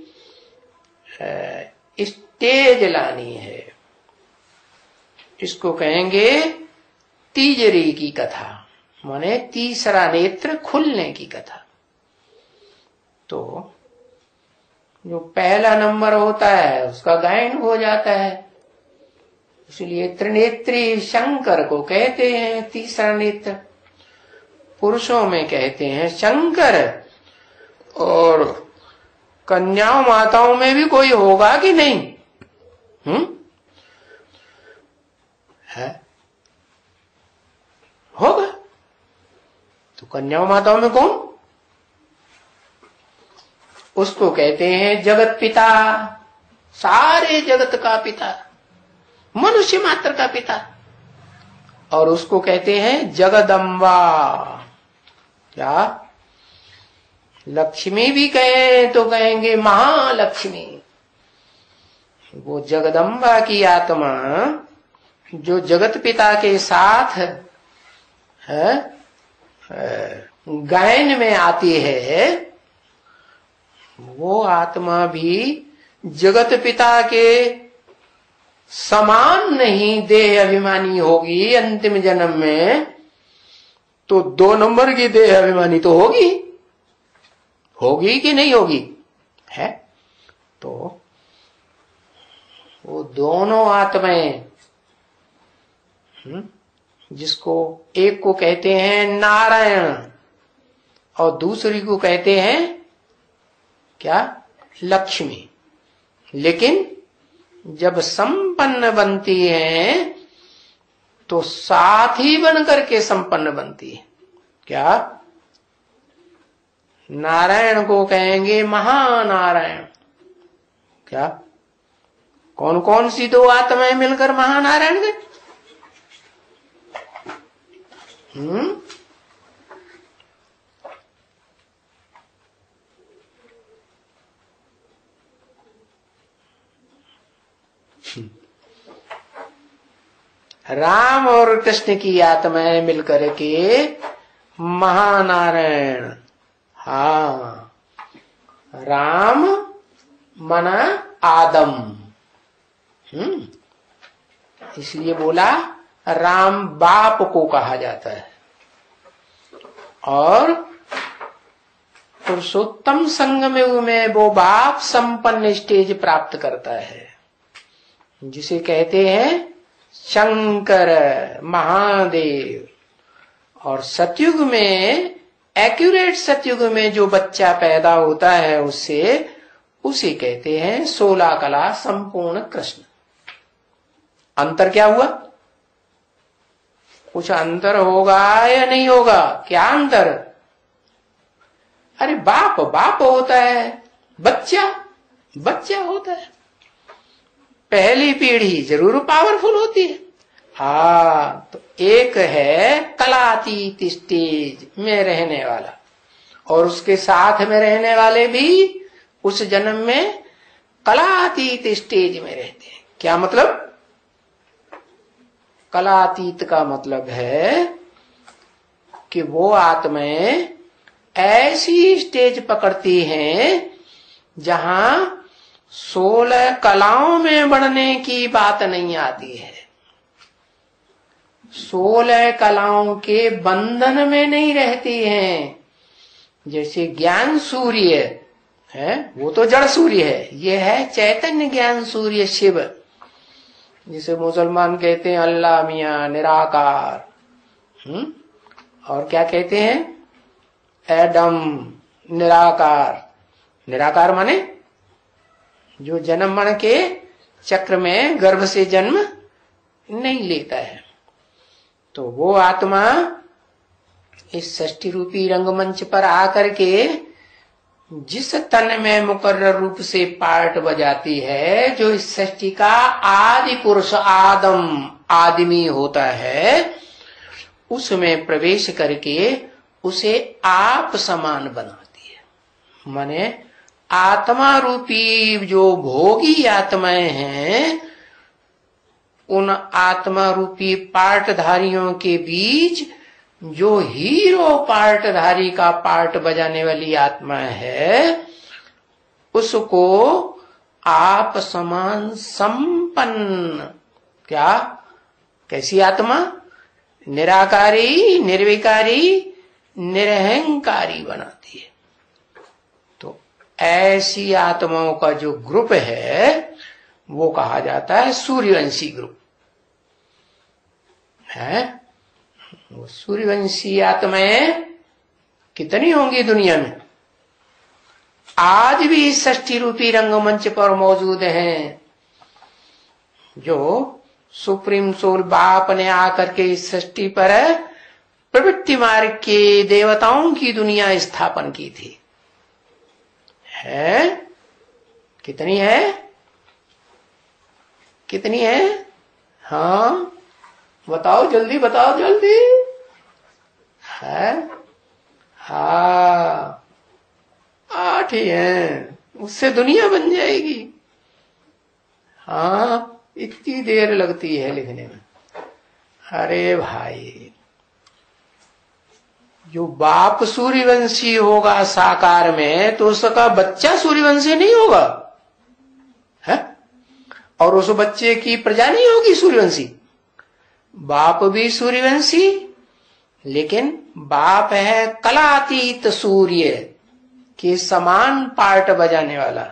स्टेज लानी है। इसको कहेंगे तीजरी की कथा, माने तीसरा नेत्र खुलने की कथा। तो जो पहला नंबर होता है उसका गायन हो जाता है, इसलिए त्रिनेत्री शंकर को कहते हैं तीसरा नेत्र। पुरुषों में कहते हैं शंकर, और कन्याओं माताओं में भी कोई होगा कि नहीं? है, होगा। तो कन्याओं माताओं में कौन? उसको कहते हैं जगत पिता, सारे जगत का पिता, मनुष्य मात्र का पिता। और उसको कहते हैं जगदम्बा। क्या? लक्ष्मी भी कहें तो कहेंगे महालक्ष्मी। वो जगदम्बा की आत्मा जो जगत पिता के साथ है गायन में आती है, वो आत्मा भी जगत पिता के समान नहीं देह अभिमानी होगी अंतिम जन्म में, तो 2 नंबर की देह अभिमानी तो होगी। होगी कि नहीं होगी? है। तो वो दोनों आत्माएं, जिसको एक को कहते हैं नारायण और दूसरी को कहते हैं क्या? लक्ष्मी। लेकिन जब संपन्न बनती है तो साथ ही बन करके संपन्न बनती है। क्या? नारायण को कहेंगे महानारायण। क्या? कौन कौन सी 2 आत्माएं मिलकर महानारायण गए? राम और कृष्ण की आत्माएं मिलकर के महानारायण। हाँ, राम मना आदम, इसलिए बोला राम बाप को कहा जाता है। और पुरुषोत्तम संगम में वो बाप संपन्न स्टेज प्राप्त करता है, जिसे कहते हैं शंकर महादेव। और सतयुग में, एक्यूरेट सतयुग में जो बच्चा पैदा होता है उसे कहते हैं 16 कला संपूर्ण कृष्ण। अंतर क्या हुआ? कुछ अंतर होगा या नहीं होगा? क्या अंतर? अरे बाप बाप होता है, बच्चा बच्चा होता है। पहली पीढ़ी जरूर पावरफुल होती है। हाँ, तो एक है कलातीत स्टेज में रहने वाला, और उसके साथ में रहने वाले भी उस जन्म में कलातीत स्टेज में रहते हैं। क्या मतलब? कलातीत का मतलब है कि वो आत्माएं ऐसी स्टेज पकड़ती हैं जहां 16 कलाओं में बढ़ने की बात नहीं आती है, 16 कलाओं के बंधन में नहीं रहती हैं। जैसे ज्ञान सूर्य है, वो तो जड़ सूर्य है, ये है चैतन्य ज्ञान सूर्य शिव, जिसे मुसलमान कहते हैं अल्लाह मियां निराकार। और क्या कहते हैं? एडम निराकार। निराकार माने जो जन्म मरण के चक्र में गर्भ से जन्म नहीं लेता है। तो वो आत्मा इस सृष्टि रूपी रंगमंच पर आकर के जिस तन में मुकर्रर रूप से पार्ट बजाती है, जो इस सृष्टि का आदि पुरुष आदम आदमी होता है, उसमें प्रवेश करके उसे आप समान बनाती है। माने आत्मा रूपी जो भोगी आत्माएं हैं, उन आत्मा रूपी पार्टधारियों के बीच जो हीरो पार्टधारी का पार्ट बजाने वाली आत्मा है, उसको आप समान संपन्न, क्या कैसी आत्मा? निराकारी, निर्विकारी, निरहंकारी बनाती है। तो ऐसी आत्माओं का जो ग्रुप है वो कहा जाता है सूर्यवंशी ग्रुप है। वो सूर्यवंशी आत्माएं कितनी होंगी दुनिया में? आज भी षष्ठी रूपी रंगमंच पर मौजूद हैं, जो सुप्रीम सोल बाप ने आकर के इस सृष्टि पर प्रवृत्ति मार्ग के देवताओं की दुनिया स्थापन की थी। है कितनी है? कितनी है? हाँ बताओ, जल्दी बताओ, जल्दी। है हाँ 8 ही हैं, उससे दुनिया बन जाएगी। हाँ इतनी देर लगती है लिखने में। अरे भाई, जो बाप सूर्यवंशी होगा साकार में, तो उसका बच्चा सूर्यवंशी नहीं होगा है? और उस बच्चे की प्रजा नहीं होगी सूर्यवंशी। बाप भी सूर्यवंशी, लेकिन बाप है कलातीत सूर्य के समान पार्ट बजाने वाला,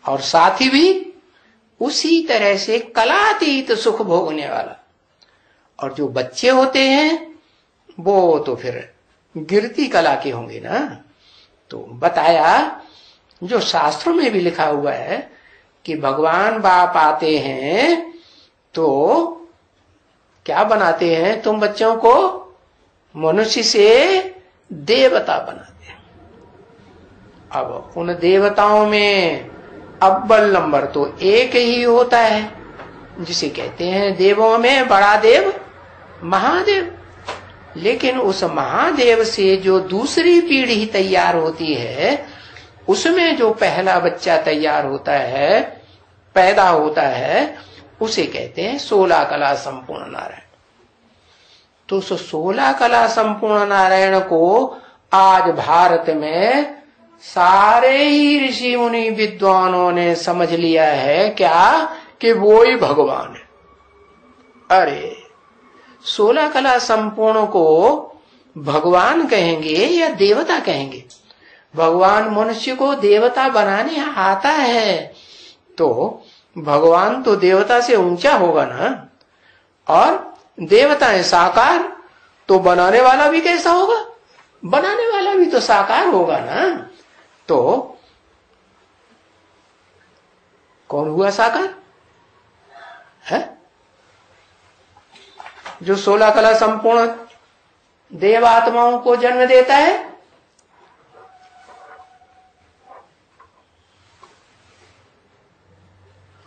और साथ ही भी उसी तरह से कलातीत सुख भोगने वाला। और जो बच्चे होते हैं वो तो फिर गिरती कला के होंगे ना। तो बताया, जो शास्त्रों में भी लिखा हुआ है कि भगवान बाप आते हैं तो क्या बनाते हैं? तुम बच्चों को मनुष्य से देवता बनाते हैं। अब उन देवताओं में अव्वल नंबर तो एक ही होता है, जिसे कहते हैं देवों में बड़ा देव महादेव। लेकिन उस महादेव से जो दूसरी पीढ़ी तैयार होती है, उसमें जो पहला बच्चा तैयार होता है, पैदा होता है, उसे कहते हैं 16 कला संपूर्ण नारायण। तो उस 16 कला संपूर्ण नारायण को आज भारत में सारे ही ऋषि मुनि विद्वानों ने समझ लिया है, क्या कि वो ही भगवान है। अरे 16 कला संपूर्ण को भगवान कहेंगे या देवता कहेंगे? भगवान मनुष्य को देवता बनाने आता है, तो भगवान तो देवता से ऊंचा होगा ना। और देवता है साकार, तो बनाने वाला भी कैसा होगा? बनाने वाला भी तो साकार होगा ना। तो कौन हुआ साकार है? जो 16 कला संपूर्ण देव आत्माओं को जन्म देता है।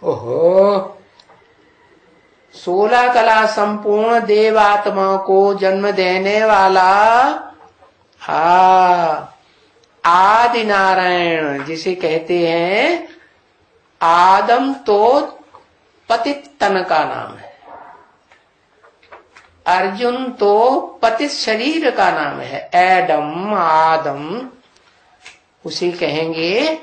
ओहो, 16 कला संपूर्ण देव आत्मा को जन्म देने वाला आदि नारायण, जिसे कहते हैं आदम, तो पतित तन का नाम है। अर्जुन तो पतित शरीर का नाम है। एडम, आदम, उसे कहेंगे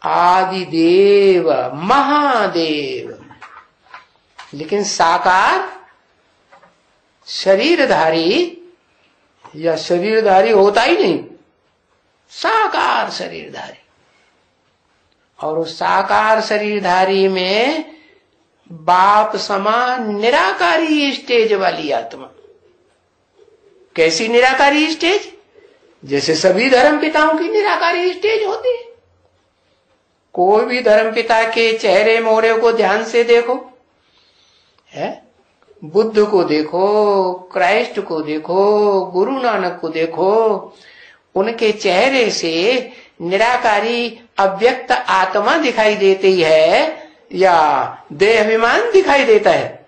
आदिदेव, महादेव। लेकिन साकार शरीरधारी या शरीरधारी होता ही नहीं, साकार शरीरधारी। और उस साकार शरीरधारी में बाप समान निराकारी स्टेज वाली आत्मा। कैसी निराकारी स्टेज? जैसे सभी धर्म पिताओं की निराकारी स्टेज होती है। कोई भी धर्म पिता के चेहरे मोहरे को ध्यान से देखो, है? बुद्ध को देखो, क्राइस्ट को देखो, गुरु नानक को देखो, उनके चेहरे से निराकारी अव्यक्त आत्मा दिखाई देती है या देह अभिमान दिखाई देता है?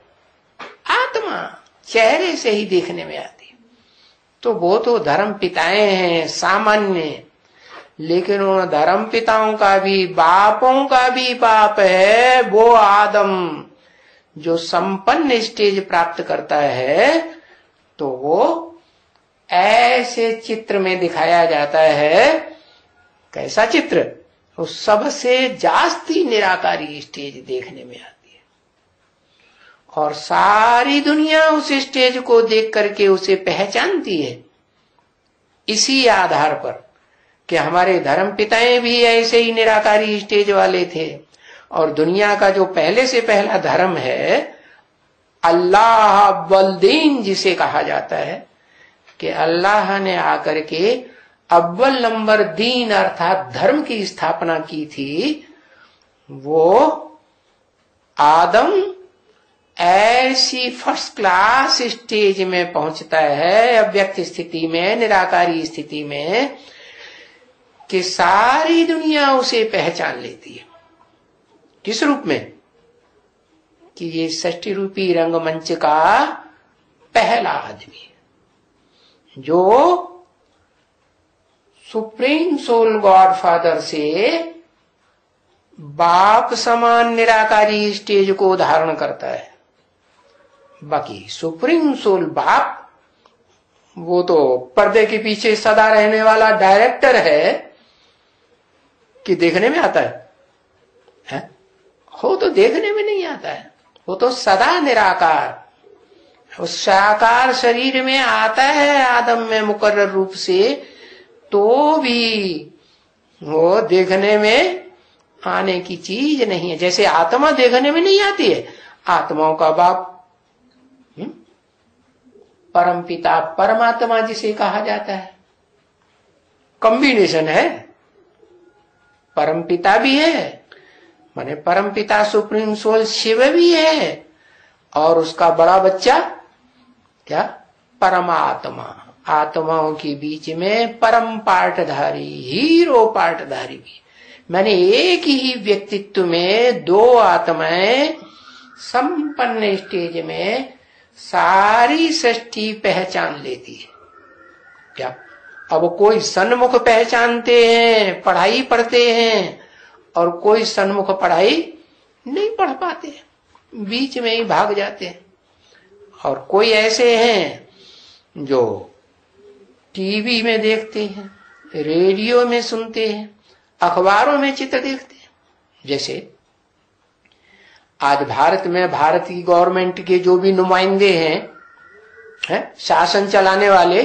आत्मा चेहरे से ही देखने में आती है। तो वो तो धर्म पिताएं हैं सामान्य, लेकिन उन धर्म पिताओं का भी, बापों का भी बाप है वो आदम, जो संपन्न स्टेज प्राप्त करता है। तो वो ऐसे चित्र में दिखाया जाता है। कैसा चित्र? वो सबसे जास्ती निराकारी स्टेज देखने में आती है, और सारी दुनिया उस स्टेज को देख करके उसे पहचानती है। इसी आधार पर कि हमारे धर्म पिताएं भी ऐसे ही निराकारी स्टेज वाले थे, और दुनिया का जो पहले से पहला धर्म है अल्लाह अव्वल-दीन जिसे कहा जाता है, कि अल्लाह ने आकर के अव्वल नंबर दीन अर्थात धर्म की स्थापना की थी। वो आदम ऐसी फर्स्ट क्लास स्टेज में पहुंचता है, अव्यक्त स्थिति में, निराकारी स्थिति में, कि सारी दुनिया उसे पहचान लेती है। किस रूप में? कि ये सृष्टि रूपी रंगमंच का पहला आदमी है, जो सुप्रीम सोल गॉड फादर से बाप समान निराकारी स्टेज को धारण करता है। बाकी सुप्रीम सोल बाप वो तो पर्दे के पीछे सदा रहने वाला डायरेक्टर है कि देखने में आता है? वो तो देखने में नहीं आता है, वो तो सदा निराकार उस साकार शरीर में आता है आदम में मुकर्रर रूप से, तो भी वो देखने में आने की चीज नहीं है। जैसे आत्मा देखने में नहीं आती है, आत्माओं का बाप परम पिता परमात्मा जिसे कहा जाता है, कॉम्बिनेशन है। परम पिता भी है, माने परम पिता सुप्रीम सोल शिव भी है, और उसका बड़ा बच्चा क्या? परमात्मा। आत्माओं के बीच में परम पार्टधारी, हीरो पार्टधारी भी। मैंने एक ही व्यक्तित्व में दो आत्माएं संपन्न स्टेज में सारी सृष्टि पहचान लेती है। क्या अब कोई सन्मुख पहचानते हैं, पढ़ाई पढ़ते हैं, और कोई सन्मुख पढ़ाई नहीं पढ़ पाते, बीच में ही भाग जाते हैं। और कोई ऐसे हैं जो टीवी में देखते हैं, रेडियो में सुनते हैं, अखबारों में चित्र देखते हैं। जैसे आज भारत में भारत की गवर्नमेंट के जो भी नुमाइंदे हैं, शासन चलाने वाले,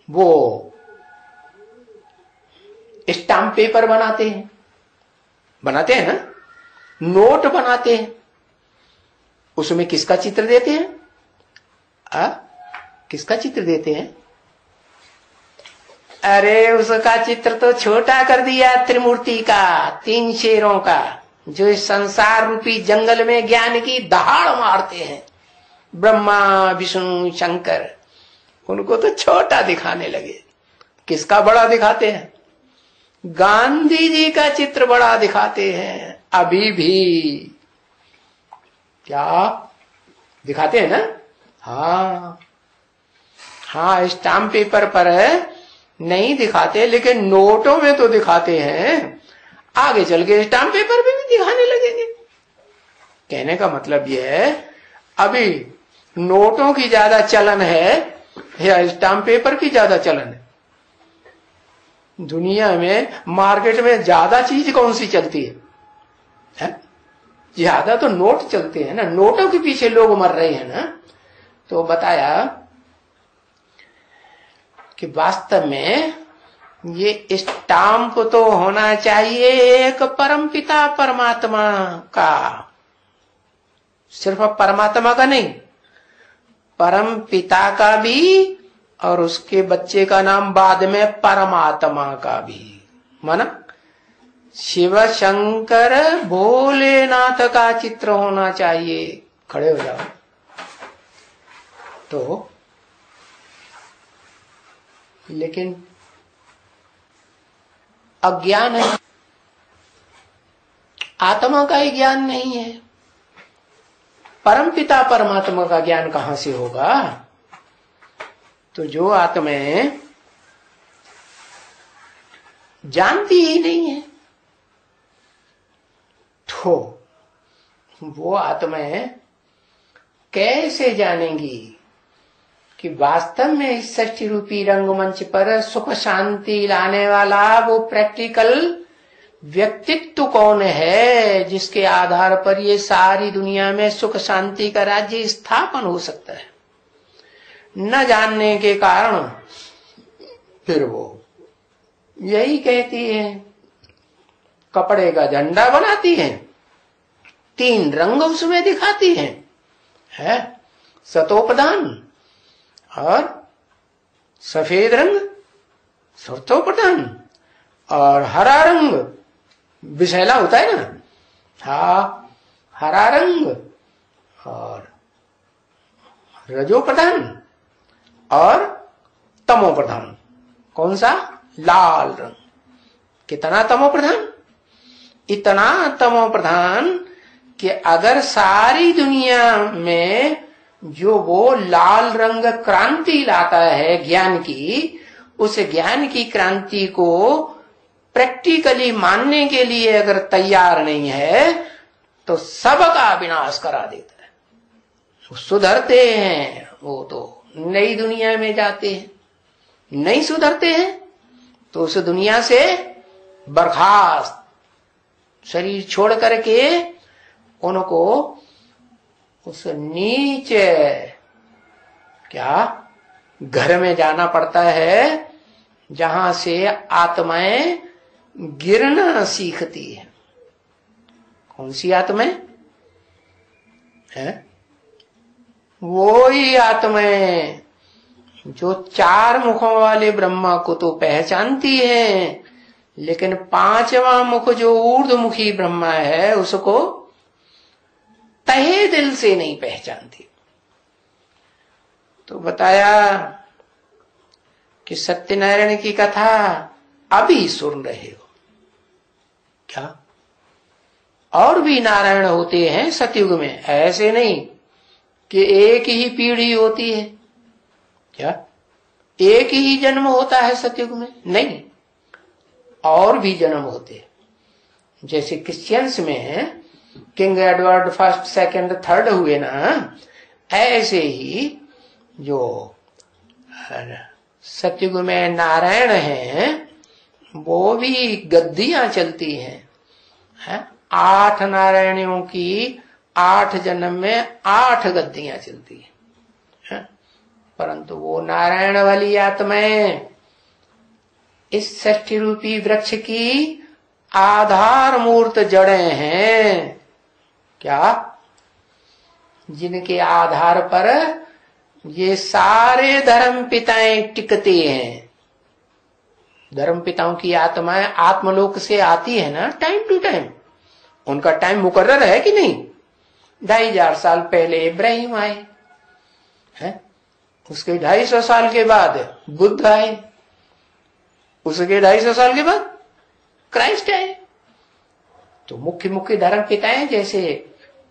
वो स्टाम्प पेपर बनाते हैं ना, नोट बनाते हैं। उसमें किसका चित्र देते हैं? किसका चित्र देते हैं? अरे उसका चित्र तो छोटा कर दिया त्रिमूर्ति का, 3 शेरों का, जो इस संसार रूपी जंगल में ज्ञान की दहाड़ मारते हैं, ब्रह्मा विष्णु शंकर। उनको तो छोटा दिखाने लगे। किसका बड़ा दिखाते हैं? गांधी जी का चित्र बड़ा दिखाते हैं। अभी भी क्या दिखाते हैं ना? हाँ, स्टाम्प पेपर पर नहीं दिखाते, लेकिन नोटों में तो दिखाते हैं। आगे चल के स्टाम्प पेपर पे भी दिखाने लगेंगे। कहने का मतलब यह है, अभी नोटों की ज्यादा चलन है या स्टाम्प पेपर की ज्यादा चलन है? दुनिया में मार्केट में ज्यादा चीज कौन सी चलती है? ज्यादा तो नोट चलते हैं ना, नोटों के पीछे लोग मर रहे हैं ना। तो बताया कि वास्तव में ये स्टाम्प तो होना चाहिए एक परम पिता परमात्मा का, सिर्फ परमात्मा का नहीं, परम पिता का भी, और उसके बच्चे का नाम बाद में परमात्मा का भी। माना शिव शंकर भोलेनाथ का चित्र होना चाहिए। खड़े हो जाओ। तो लेकिन अज्ञान है, आत्मा का ही ज्ञान नहीं है। परमपिता परमात्मा का ज्ञान कहां से होगा? तो जो आत्माएं जानती ही नहीं है, तो वो आत्माएं कैसे जानेंगी कि वास्तव में इस सृष्टि रूपी रंगमंच पर सुख शांति लाने वाला वो प्रैक्टिकल व्यक्तित्व कौन है, जिसके आधार पर ये सारी दुनिया में सुख शांति का राज्य स्थापन हो सकता है। न जानने के कारण फिर वो यही कहती है, कपड़े का झंडा बनाती है, 3 रंग उसमें दिखाती है सतोप्रधान और सफेद रंग सतोप्रधान, और हरा रंग विषैला होता है ना, हाँ, हरा रंग और रजो प्रधान और तमो प्रधान। कौन सा? लाल रंग। कितना तमो प्रधान? इतना तमो प्रधान कि अगर सारी दुनिया में जो वो लाल रंग क्रांति लाता है ज्ञान की, उस ज्ञान की क्रांति को प्रैक्टिकली मानने के लिए अगर तैयार नहीं है तो सबका विनाश करा देता है। वो सुधरते हैं, वो तो नई दुनिया में जाते हैं, नहीं सुधरते हैं तो उस दुनिया से बर्खास्त, शरीर छोड़ करके उनको उस नीचे क्या घर में जाना पड़ता है, जहां से आत्माएं गिरना सीखती है। कौन सी आत्माएं है? वो ही आत्माएं जो 4 मुखों वाले ब्रह्मा को तो पहचानती हैं, लेकिन 5वां मुख जो ऊर्ध्वमुखी ब्रह्मा है उसको तहे दिल से नहीं पहचानती। तो बताया कि सत्यनारायण की कथा अभी सुन रहे हो क्या? और भी नारायण होते हैं सतयुग में, ऐसे नहीं कि एक ही पीढ़ी होती है। क्या एक ही जन्म होता है सतयुग में? नहीं, और भी जन्म होते हैं। जैसे क्रिश्चियंस में king Edward first, second, third हुए ना, ऐसे ही जो सतयुग में नारायण हैं वो भी गद्दियां चलती हैं। 8 नारायणियों की 8 जन्म में 8 गद्दियां चलती हैं। परंतु वो नारायण वाली आत्माएं इस सृष्टि रूपी वृक्ष की आधार मूर्त जड़ें हैं। क्या? जिनके आधार पर ये सारे धर्म पिताएं टिकते हैं। धर्म पिताओं की आत्माएं आत्मलोक से आती है ना टाइम टू टाइम, उनका टाइम मुकर्रर है कि नहीं? 2500 साल पहले इब्राहिम आए हैं, उसके 250 साल के बाद बुद्ध आए, उसके 250 साल के बाद क्राइस्ट आए। तो मुख्य मुख्य धर्म पिताएं जैसे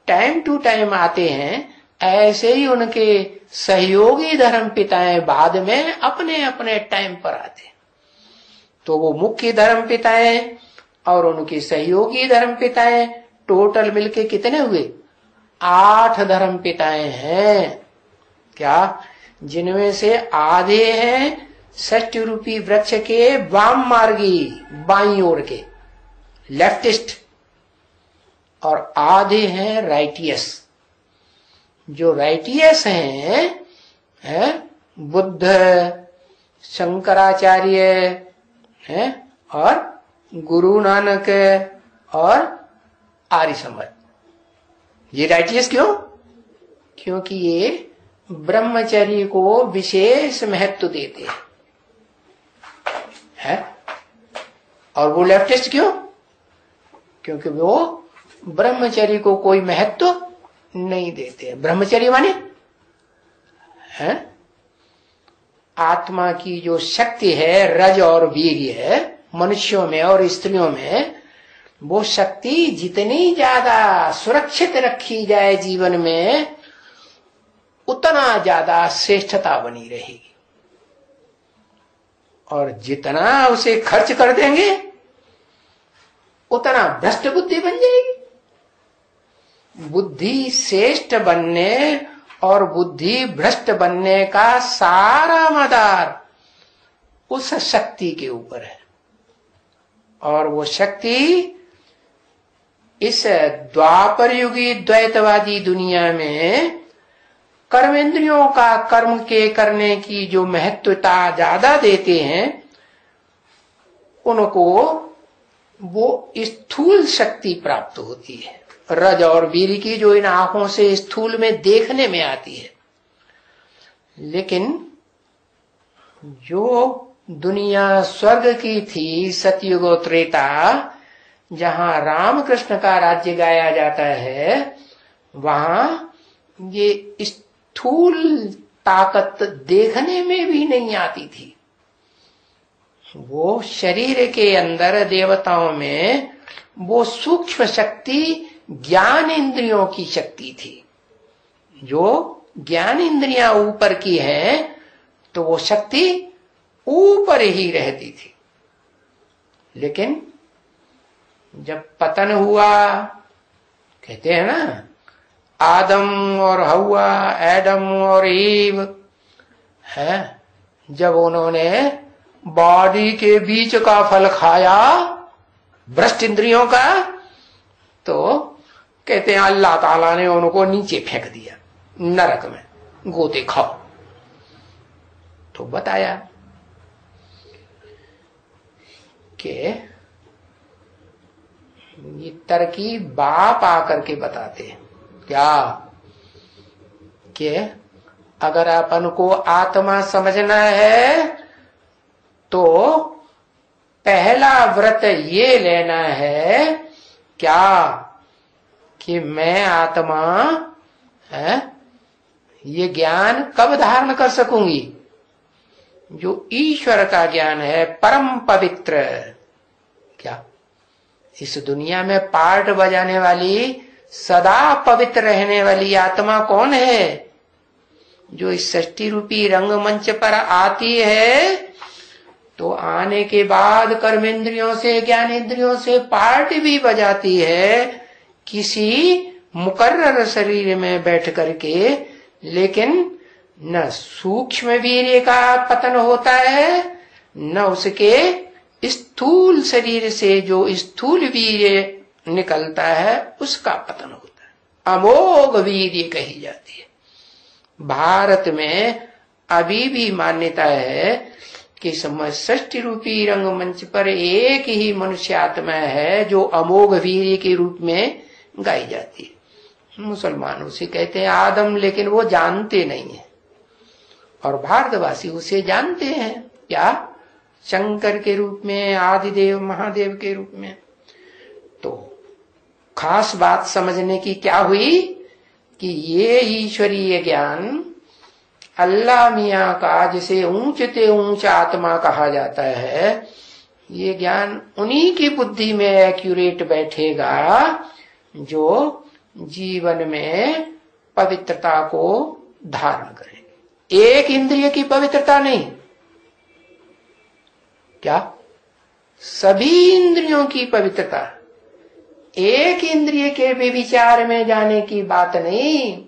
टाइम टू टाइम आते हैं, ऐसे ही उनके सहयोगी धर्म पिताएं बाद में अपने अपने टाइम पर आते हैं। तो वो मुख्य धर्म पिताएं और उनके सहयोगी धर्म पिताएं टोटल मिलके कितने हुए? 8 धर्म पिताएं हैं। क्या? जिनमें से आधे हैं सत्य रूपी वृक्ष के वाम मार्गी, बाईं ओर के लेफ्टिस्ट, और आधे हैं राइटियस। जो राइटियस हैं बुद्ध, शंकराचार्य हैं और गुरु नानक और आर्य समाज। ये राइटियस क्यों? क्योंकि ये ब्रह्मचर्य को विशेष महत्व देते हैं। और वो लेफ्टिस्ट क्यों? क्योंकि वो ब्रह्मचर्य को कोई महत्व नहीं देते। ब्रह्मचर्य माने है आत्मा की जो शक्ति है, रज और वीर्य है, मनुष्यों में और स्त्रियों में वो शक्ति जितनी ज्यादा सुरक्षित रखी जाए जीवन में, उतना ज्यादा श्रेष्ठता बनी रहेगी। और जितना उसे खर्च कर देंगे उतना भ्रष्ट बुद्धि बन जाएगी। बुद्धि श्रेष्ठ बनने और बुद्धि भ्रष्ट बनने का सारा मदार उस शक्ति के ऊपर है। और वो शक्ति इस द्वापर युगी द्वैतवादी दुनिया में कर्मेंद्रियों का कर्म के करने की जो महत्वता ज्यादा देते हैं, उनको वो स्थूल शक्ति प्राप्त होती है, रज और वीर की, जो इन आंखों से स्थूल में देखने में आती है। लेकिन जो दुनिया स्वर्ग की थी, सतयुग त्रेता, जहां रामकृष्ण का राज्य गाया जाता है, वहां ये स्थूल ताकत देखने में भी नहीं आती थी। वो शरीर के अंदर देवताओं में वो सूक्ष्म शक्ति ज्ञान इंद्रियों की शक्ति थी। जो ज्ञान इंद्रियां ऊपर की है तो वो शक्ति ऊपर ही रहती थी। लेकिन जब पतन हुआ, कहते हैं ना, आदम और हवा, एडम और ईव है, जब उन्होंने बॉडी के बीच का फल खाया भ्रष्ट इंद्रियों का, तो कहते हैं अल्लाह ताला ने उनको नीचे फेंक दिया नरक में, गोते खाओ। तो बताया कि ये तरकीब बाप आकर के बताते हैं क्या, कि अगर अपन को आत्मा समझना है तो पहला व्रत ये लेना है क्या, कि मैं आत्मा है, ये ज्ञान कब धारण कर सकूंगी? जो ईश्वर का ज्ञान है, परम पवित्र। क्या इस दुनिया में पार्ट बजाने वाली, सदा पवित्र रहने वाली आत्मा कौन है? जो इस सृष्टि रूपी रंगमंच पर आती है तो आने के बाद कर्मेंद्रियों से, ज्ञानेंद्रियों से पार्ट भी बजाती है किसी मुकर्रर शरीर में बैठ करके। लेकिन न सूक्ष्म वीर्य का पतन होता है, न उसके स्थूल शरीर से जो स्थूल वीर्य निकलता है उसका पतन होता है। अमोघ वीर्य कही जाती है। भारत में अभी भी मान्यता है कि सृष्टि रूपी रंगमंच पर एक ही मनुष्य आत्मा है जो अमोघ वीर्य के रूप में गाई जाती है। मुसलमान उसे कहते हैं आदम, लेकिन वो जानते नहीं है, और भारतवासी उसे जानते हैं क्या, शंकर के रूप में, आदिदेव महादेव के रूप में। तो खास बात समझने की क्या हुई कि ये ईश्वरीय ज्ञान अल्लाह मियाँ का, जिसे ऊंचते ऊंच आत्मा कहा जाता है, ये ज्ञान उन्हीं की बुद्धि में एक्यूरेट बैठेगा जो जीवन में पवित्रता को धारण करेंगे। एक इंद्रिय की पवित्रता नहीं, क्या सभी इंद्रियों की पवित्रता। एक इंद्रिय के व्यभिचार में जाने की बात नहीं,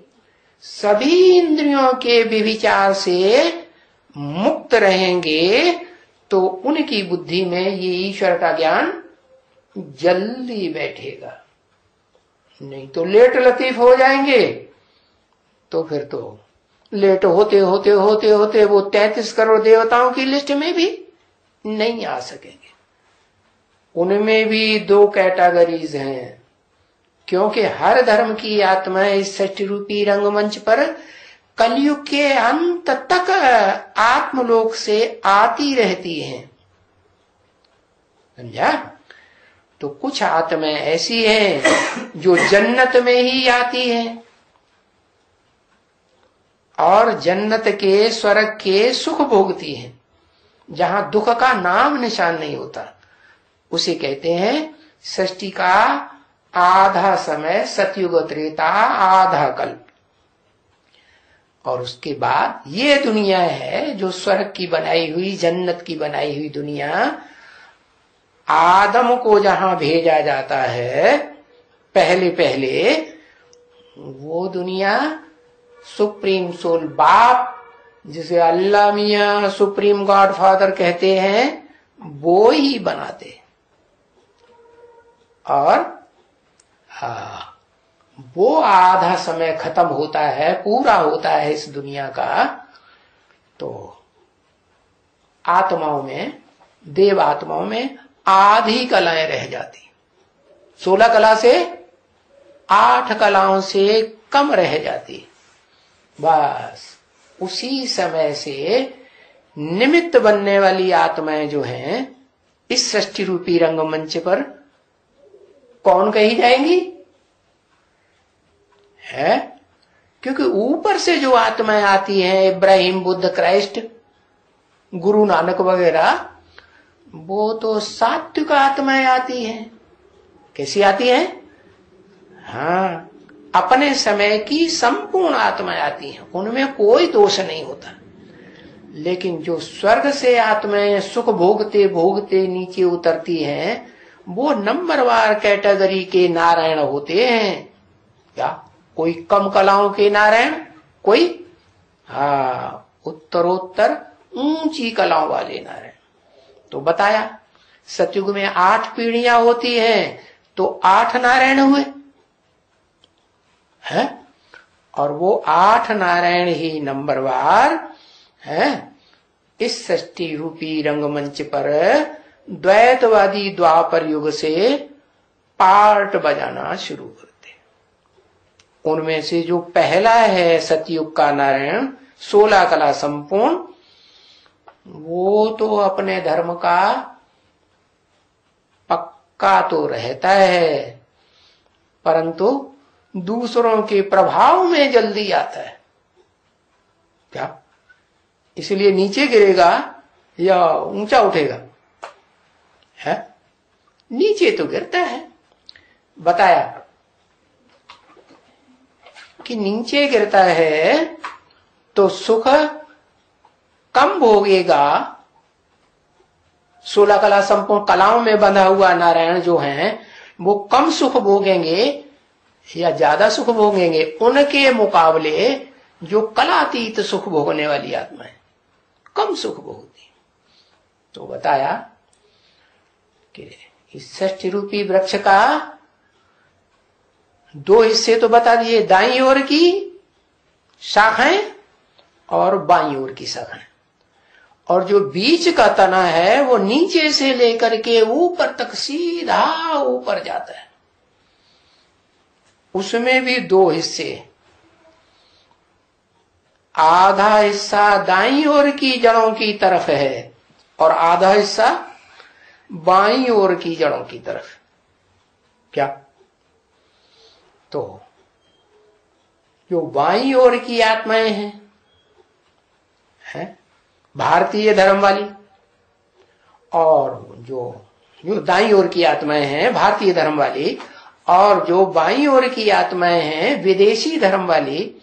सभी इंद्रियों के व्यभिचार से मुक्त रहेंगे तो उनकी बुद्धि में ये ईश्वर का ज्ञान जल्दी बैठेगा। नहीं तो लेट लतीफ हो जाएंगे, तो फिर तो लेट होते होते होते होते वो 33 करोड़ देवताओं की लिस्ट में भी नहीं आ सकेंगे। उनमें भी 2 कैटेगरीज हैं, क्योंकि हर धर्म की आत्मा इस सृष्टि रूपी रंगमंच पर कलयुग के अंत तक आत्मलोक से आती रहती हैं। समझा? तो कुछ आत्माएं ऐसी हैं जो जन्नत में ही आती हैं और जन्नत के, स्वर्ग के सुख भोगती हैं, जहां दुख का नाम निशान नहीं होता। उसे कहते हैं सृष्टि का आधा समय सतयुग त्रेता, आधा कल्प। और उसके बाद ये दुनिया है जो स्वर्ग की बनाई हुई, जन्नत की बनाई हुई दुनिया, आदम को जहां भेजा जाता है पहले पहले, वो दुनिया सुप्रीम सोल बाप, जिसे अल्लाह मियां सुप्रीम गॉड फादर कहते हैं, वो ही बनाते। और वो आधा समय खत्म होता है, पूरा होता है इस दुनिया का, तो आत्माओं में, देव आत्माओं में आधी कलाएं रह जाती। 16 कला से 8 कलाओं से कम रह जाती। बस उसी समय से निमित्त बनने वाली आत्माएं जो हैं इस सृष्टि रूपी रंगमंच पर कौन कही जाएंगी है? क्योंकि ऊपर से जो आत्माएं आती हैं, इब्राहिम, बुद्ध, क्राइस्ट, गुरु नानक वगैरह, वो तो सात्विक आत्माएं आती हैं। कैसी आती हैं? हाँ, अपने समय की संपूर्ण आत्माएं आती हैं, उनमें कोई दोष नहीं होता। लेकिन जो स्वर्ग से आत्माएं सुख भोगते भोगते नीचे उतरती हैं, वो नंबरवार कैटेगरी के नारायण होते हैं। क्या कोई कम कलाओं के नारायण, कोई उत्तरोत्तर ऊंची कलाओं वाले नारायण। तो बताया सतयुग में 8 पीढ़ियां होती हैं, तो 8 नारायण हुए हैं। और वो 8 नारायण ही नंबरवार हैं इस सृष्टि रूपी रंगमंच पर द्वैतवादी द्वापर युग से पार्ट बजाना शुरू करते। उनमें से जो पहला है सतयुग का नारायण, 16 कला संपूर्ण, वो तो अपने धर्म का पक्का तो रहता है, परंतु दूसरों के प्रभाव में जल्दी आता है। क्या इसलिए नीचे गिरेगा या ऊंचा उठेगा? है नीचे तो गिरता है। बताया कि नीचे गिरता है तो सुख कम भोगेगा। 16 कला संपूर्ण कलाओं में बंधा हुआ नारायण जो हैं, वो कम सुख भोगेंगे या ज्यादा सुख भोगेंगे? उनके मुकाबले जो कलातीत सुख भोगने वाली आत्मा है, कम सुख भोगती। तो बताया कि इस सृष्टि रूपी वृक्ष का 2 हिस्से तो बता दिए, दाईं ओर की शाखाएं और बाईं ओर की शाखाएं। और जो बीच का तना है वो नीचे से लेकर के ऊपर तक सीधा ऊपर जाता है। उसमें भी 2 हिस्से, आधा हिस्सा दाईं ओर की जड़ों की तरफ है और आधा हिस्सा बाईं ओर की जड़ों की तरफ। क्या? तो जो बाईं ओर की आत्माएं हैं भारतीय धर्म वाली, और जो दाईं ओर की आत्माएं हैं भारतीय धर्म वाली, और जो बाईं ओर की आत्माएं हैं विदेशी धर्म वाली,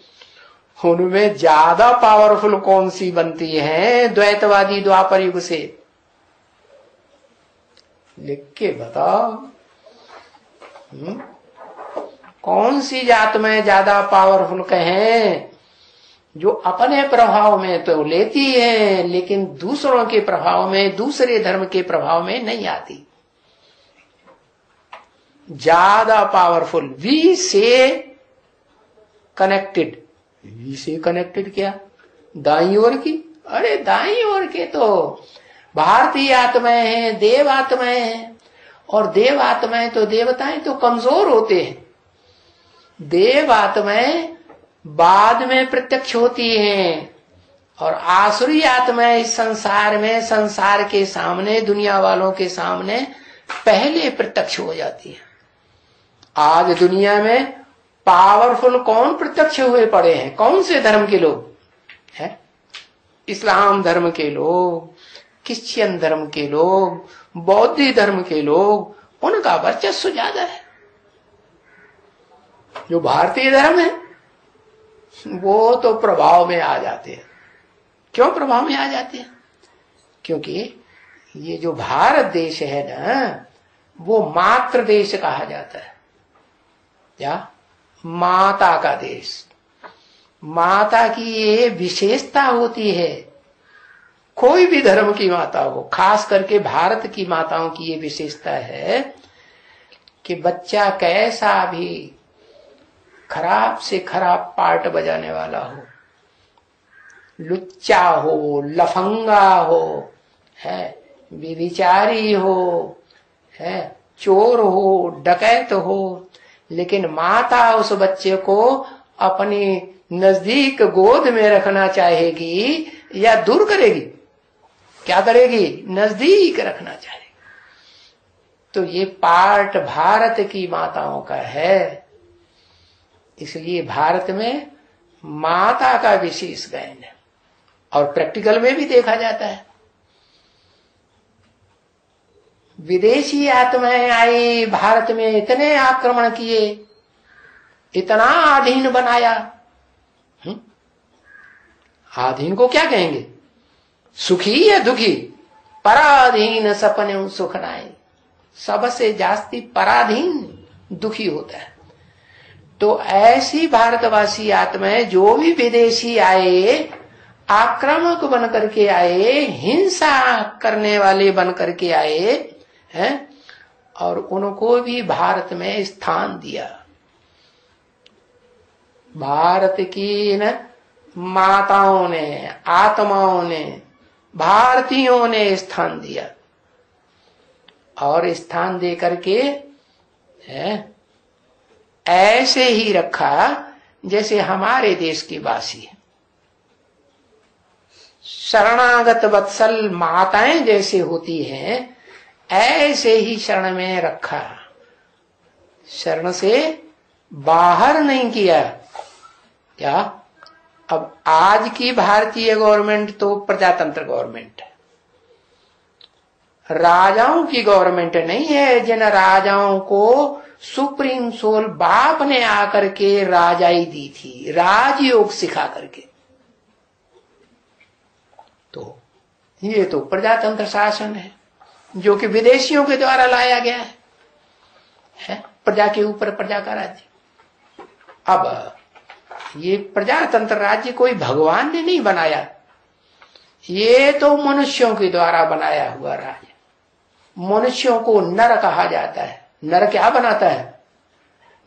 उनमें ज्यादा पावरफुल कौन सी बनती है द्वैतवादी द्वापर युग से? लिख के बताओ। कौन सी आत्माएं ज्यादा पावरफुल कहें? जो अपने प्रभाव में तो लेती है लेकिन दूसरों के प्रभाव में, दूसरे धर्म के प्रभाव में नहीं आती। ज्यादा पावरफुल, वी से कनेक्टेड। वी से कनेक्टेड क्या? दाईं ओर की? अरे दाईं ओर के तो भारतीय आत्माएं हैं, देव आत्माएं हैं। और देव आत्माएं तो, देवताएं तो कमजोर होते हैं। देव आत्माएं बाद में प्रत्यक्ष होती हैं और आसुरी आत्माएं इस संसार में, संसार के सामने, दुनिया वालों के सामने पहले प्रत्यक्ष हो जाती है। आज दुनिया में पावरफुल कौन प्रत्यक्ष हुए पड़े हैं? कौन से धर्म के लोग हैं? इस्लाम धर्म के लोग, क्रिश्चियन धर्म के लोग, बौद्ध धर्म के लोग, उनका वर्चस्व ज्यादा है। जो भारतीय धर्म है वो तो प्रभाव में आ जाते हैं। क्यों प्रभाव में आ जाते हैं? क्योंकि ये जो भारत देश है ना, वो मातृ देश कहा जाता है, या माता का देश। माता की ये विशेषता होती है, कोई भी धर्म की माता हो, खास करके भारत की माताओं की ये विशेषता है कि बच्चा कैसा भी खराब से खराब पार्ट बजाने वाला हो, लुच्चा हो, लफंगा हो, है व्यभिचारी हो, है चोर हो, डकैत हो, लेकिन माता उस बच्चे को अपनी नजदीक गोद में रखना चाहेगी या दूर करेगी? क्या करेगी? नजदीक रखना चाहेगी। तो ये पार्ट भारत की माताओं का है। इसलिए भारत में माता का विशेष गायन है, और प्रैक्टिकल में भी देखा जाता है। विदेशी आत्माएं आई, भारत में इतने आक्रमण किए, इतना आधीन बनाया। आधीन को क्या कहेंगे? सुखी या दुखी? पराधीन सपने सुख नाए। सबसे जास्ती पराधीन दुखी होता है। तो ऐसी भारतवासी आत्माएं, जो भी विदेशी आए, आक्रामक बन करके आए, हिंसा करने वाले बन करके आए हैं, और उनको भी भारत में स्थान दिया। भारत की न माताओं ने, आत्माओं ने, भारतीयों ने स्थान दिया, और स्थान दे करके ऐसे ही रखा जैसे हमारे देश की वासी है। शरणागत वत्सल माताएं जैसे होती हैं, ऐसे ही शरण में रखा, शरण से बाहर नहीं किया। क्या? अब आज की भारतीय गवर्नमेंट तो प्रजातंत्र गवर्नमेंट है, राजाओं की गवर्नमेंट नहीं है। जिन राजाओं को सुप्रीम सोल बाप ने आकर के राजाई दी थी, राजयोग सिखा करके, तो ये तो प्रजातंत्र शासन है, जो कि विदेशियों के द्वारा लाया गया है प्रजा के ऊपर प्रजा का राज्य। अब ये प्रजातंत्र राज्य कोई भगवान ने नहीं बनाया, ये तो मनुष्यों के द्वारा बनाया हुआ राज्य। मनुष्यों को नर कहा जाता है। नर क्या बनाता है?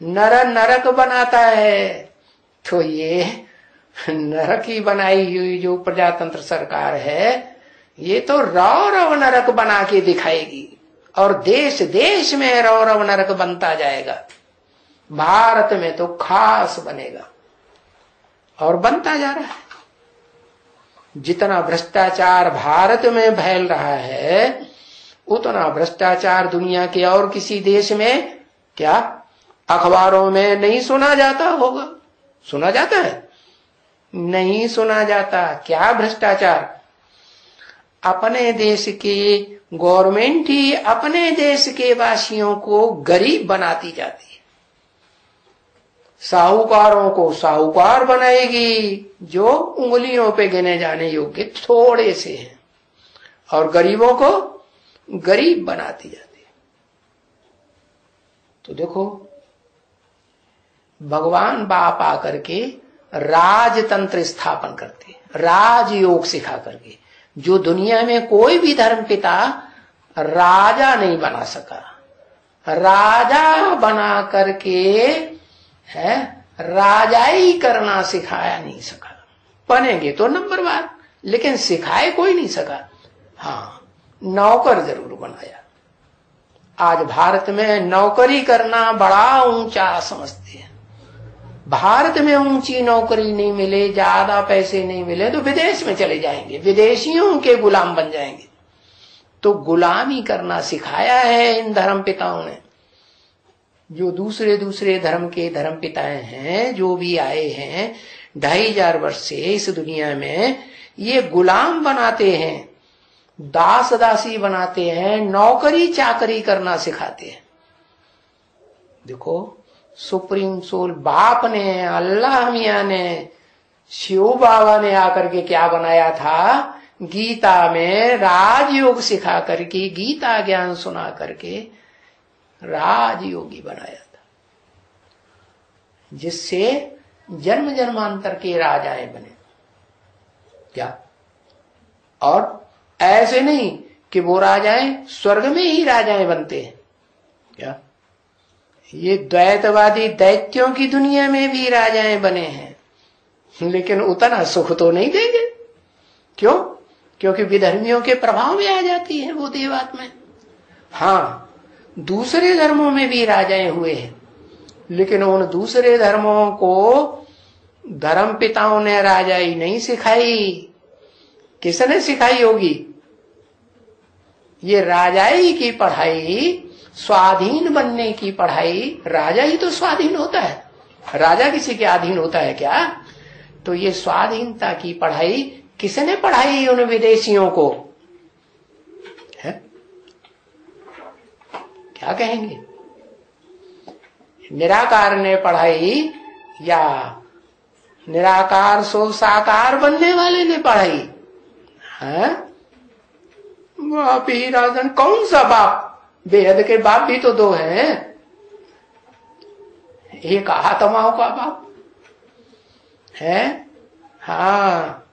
नर नरक बनाता है। तो ये नरक की बनाई हुई जो प्रजातंत्र सरकार है, ये तो रौरव नरक बना के दिखाएगी, और देश देश में रौरव नरक बनता जाएगा। भारत में तो खास बनेगा, और बनता जा रहा है। जितना भ्रष्टाचार भारत में फैल रहा है, उतना भ्रष्टाचार दुनिया के और किसी देश में क्या अखबारों में नहीं सुना जाता होगा? सुना जाता है? नहीं सुना जाता। क्या भ्रष्टाचार? अपने देश की गवर्नमेंट ही अपने देश के वासियों को गरीब बनाती जाती है। साहूकारों को साहूकार बनाएगी, जो उंगलियों पे गिने जाने योग्य थोड़े से हैं, और गरीबों को गरीब बनाती जाती है। तो देखो, भगवान बाप आकर के राजतंत्र स्थापन करते, राजयोग सिखा करके, जो दुनिया में कोई भी धर्म पिता राजा नहीं बना सका। राजा बना करके है राजाई करना सिखाया नहीं सका। बनेंगे तो नंबर बार, लेकिन सिखाए कोई नहीं सका। हाँ, नौकर जरूर बनाया। आज भारत में नौकरी करना बड़ा ऊंचा समझते हैं। भारत में ऊंची नौकरी नहीं मिले, ज्यादा पैसे नहीं मिले, तो विदेश में चले जाएंगे, विदेशियों के गुलाम बन जाएंगे। तो गुलामी करना सिखाया है इन धर्म पिताओं ने। जो दूसरे दूसरे धर्म के धर्म पिताएं हैं, जो भी आए हैं 2500 वर्ष से इस दुनिया में, ये गुलाम बनाते हैं। दास दासी बनाते हैं, नौकरी चाकरी करना सिखाते हैं। देखो सुप्रीम सोल बाप ने, अल्लाह मियां ने, शिव बाबा ने आकर के क्या बनाया था, गीता में राजयोग सिखा करके, गीता ज्ञान सुना करके राजयोगी बनाया था, जिससे जन्म जन्मांतर के राजाएं बने। क्या? और ऐसे नहीं कि वो राजाएं स्वर्ग में ही राजाएं बनते हैं। क्या? ये द्वैतवादी दैत्यों की दुनिया में भी राजाएं बने हैं, लेकिन उतना सुख तो नहीं देंगे। क्यों? क्योंकि विधर्मियों के प्रभाव में आ जाती है वो देवात्माएं। हाँ, दूसरे धर्मों में भी राजाएं हुए हैं, लेकिन उन दूसरे धर्मों को धर्म पिताओं ने राजाई नहीं सिखाई। किसने सिखाई होगी? ये राजाई की पढ़ाई, स्वाधीन बनने की पढ़ाई। राजा ही तो स्वाधीन होता है, राजा किसी के अधीन होता है क्या? तो ये स्वाधीनता की पढ़ाई किसने पढ़ाई उन विदेशियों को? है? क्या कहेंगे? निराकार ने पढ़ाई या निराकार सो साकार बनने वाले ने पढ़ाई? है? बाप ही राजन, कौन सा बाप? बेहद के बाप भी तो दो हैं। एक आत्माओं का बाप है। हाँ,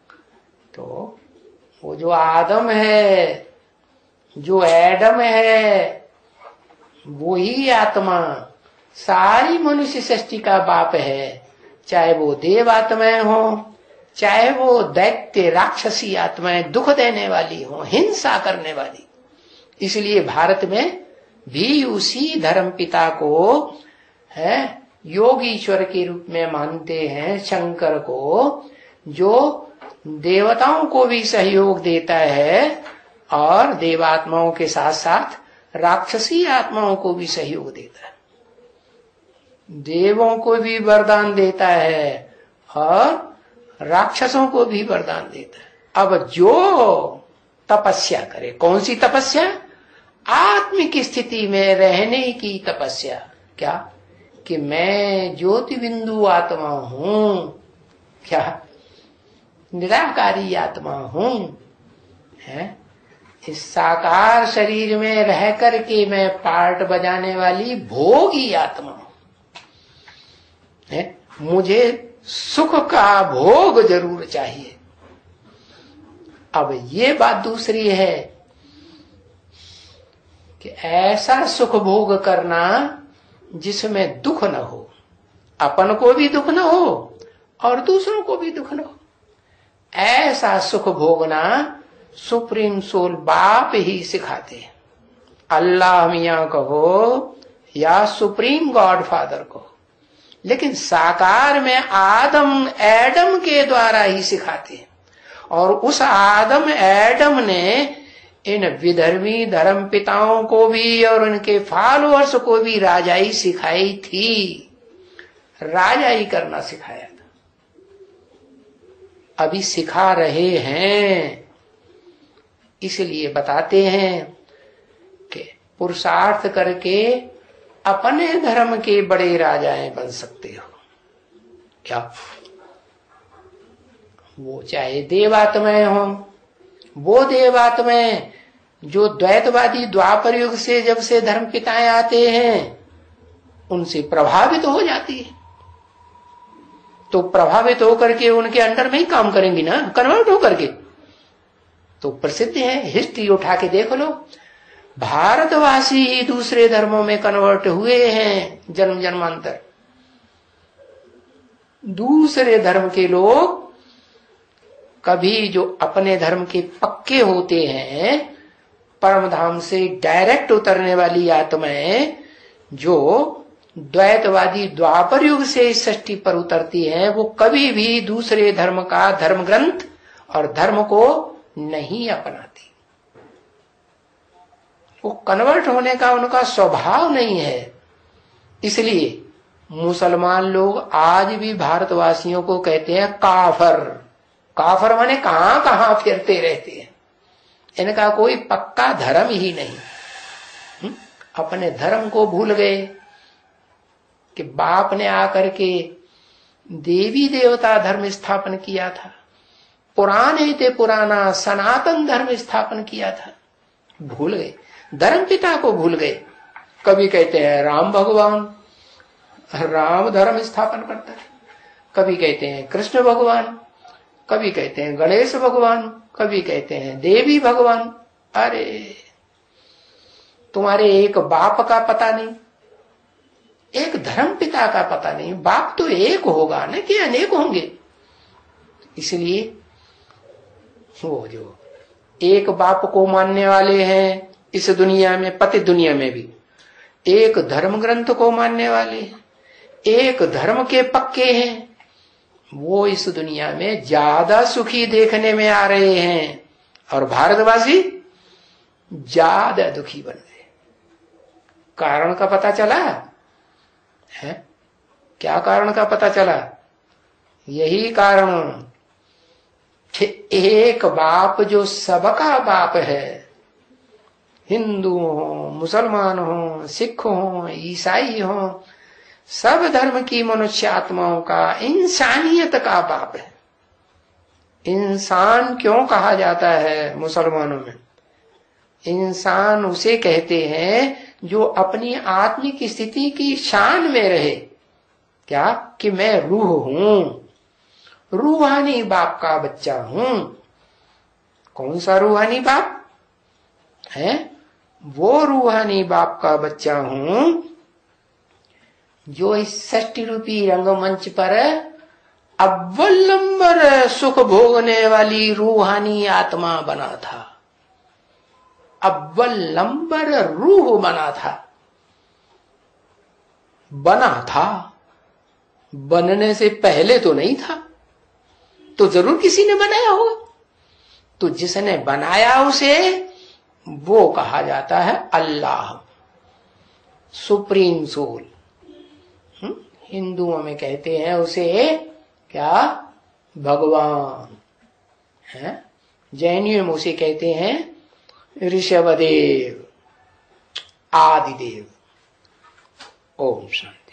तो वो जो आदम है, जो एडम है, वो ही आत्मा सारी मनुष्य सृष्टि का बाप है। चाहे वो देव आत्माएं हो, चाहे वो दैत्य राक्षसी आत्माएं दुख देने वाली हो, हिंसा करने वाली। इसलिए भारत में भी उसी धर्म पिता को है योगीश्वर के रूप में मानते हैं, शंकर को, जो देवताओं को भी सहयोग देता है और देवात्माओं के साथ साथ राक्षसी आत्माओं को भी सहयोग देता है। देवों को भी वरदान देता है और राक्षसों को भी वरदान देता है। अब जो तपस्या करे, कौन सी तपस्या? आत्मिक स्थिति में रहने की तपस्या। क्या? कि मैं ज्योति बिंदु आत्मा हूं। क्या? निराकारी आत्मा हूं। है? इस साकार शरीर में रह करके मैं पार्ट बजाने वाली भोगी आत्मा हूं। मुझे सुख का भोग जरूर चाहिए। अब ये बात दूसरी है कि ऐसा सुख भोग करना जिसमें दुख न हो, अपन को भी दुख न हो और दूसरों को भी दुख न हो। ऐसा सुख भोगना सुप्रीम सोल बाप ही सिखाते हैं। अल्लाह मियां कहो या सुप्रीम गॉड फादर कहो, लेकिन साकार में आदम एडम के द्वारा ही सिखाते हैं। और उस आदम एडम ने इन विधर्मी धर्म पिताओं को भी और उनके फॉलोअर्स को भी राजाई सिखाई थी, राजाई करना सिखाया था, अभी सिखा रहे हैं। इसलिए बताते हैं कि पुरुषार्थ करके अपने धर्म के बड़े राजाएं बन सकते हो। क्या? वो चाहे देवात्माएं हो, वो देवात्माएं जो द्वैतवादी द्वापर युग से जब से धर्म पिताएं आते हैं उनसे प्रभावित हो जाती है, तो प्रभावित होकर के उनके अंडर में ही काम करेंगी ना, कन्वर्ट होकर के। तो प्रसिद्ध है, हिस्ट्री उठा के देख लो, भारतवासी ही दूसरे धर्मों में कन्वर्ट हुए हैं जन्म जन्मांतर। दूसरे धर्म के लोग कभी जो अपने धर्म के पक्के होते हैं, परम धाम से डायरेक्ट उतरने वाली आत्माएं जो द्वैतवादी द्वापर युग से इस सृष्टि पर उतरती हैं, वो कभी भी दूसरे धर्म का धर्म ग्रंथ और धर्म को नहीं अपनाती। वो कन्वर्ट होने का उनका स्वभाव नहीं है। इसलिए मुसलमान लोग आज भी भारतवासियों को कहते हैं काफर। काफर माने कहां कहां फिरते रहते हैं, इनका कोई पक्का धर्म ही नहीं। अपने धर्म को भूल गए कि बाप ने आकर के देवी देवता धर्म स्थापन किया था, पुराने थे पुराना सनातन धर्म स्थापन किया था, भूल गए, धर्म पिता को भूल गए। कभी कहते हैं राम भगवान, राम धर्म स्थापन करता है, कभी कहते हैं कृष्ण भगवान, कभी कहते हैं गणेश भगवान, कभी कहते हैं देवी भगवान। अरे तुम्हारे एक बाप का पता नहीं, एक धर्म पिता का पता नहीं। बाप तो एक होगा ना कि अनेक होंगे। इसलिए वो जो एक बाप को मानने वाले हैं इस दुनिया में, पति दुनिया में भी, एक धर्म ग्रंथ को मानने वाले हैं, एक धर्म के पक्के हैं, वो इस दुनिया में ज्यादा सुखी देखने में आ रहे हैं और भारतवासी ज्यादा दुखी बन गए। कारण का पता चला है? क्या कारण का पता चला? यही कारण, एक बाप जो सबका बाप है, हिंदू हो, मुसलमान हो, सिख हो, ईसाई हो, सब धर्म की मनुष्य आत्माओं का, इंसानियत का बाप है। इंसान क्यों कहा जाता है मुसलमानों में? इंसान उसे कहते हैं जो अपनी आत्मिक स्थिति की शान में रहे। क्या? कि मैं रूह हूं, रूहानी बाप का बच्चा हूं। कौन सा रूहानी बाप है? वो रूहानी बाप का बच्चा हूं जो इस 60 रूपी रंगमंच पर अव्वल नंबर सुख भोगने वाली रूहानी आत्मा बना था, अव्वल नंबर रूह बना था। बना था, बनने से पहले तो नहीं था, तो जरूर किसी ने बनाया होगा। तो जिसने बनाया उसे वो कहा जाता है अल्लाह, सुप्रीम सोल। हिंदुओं में कहते हैं उसे क्या? भगवान है। जैनियों में उसे कहते हैं ऋषभदेव, आदिदेव। ओम शांति।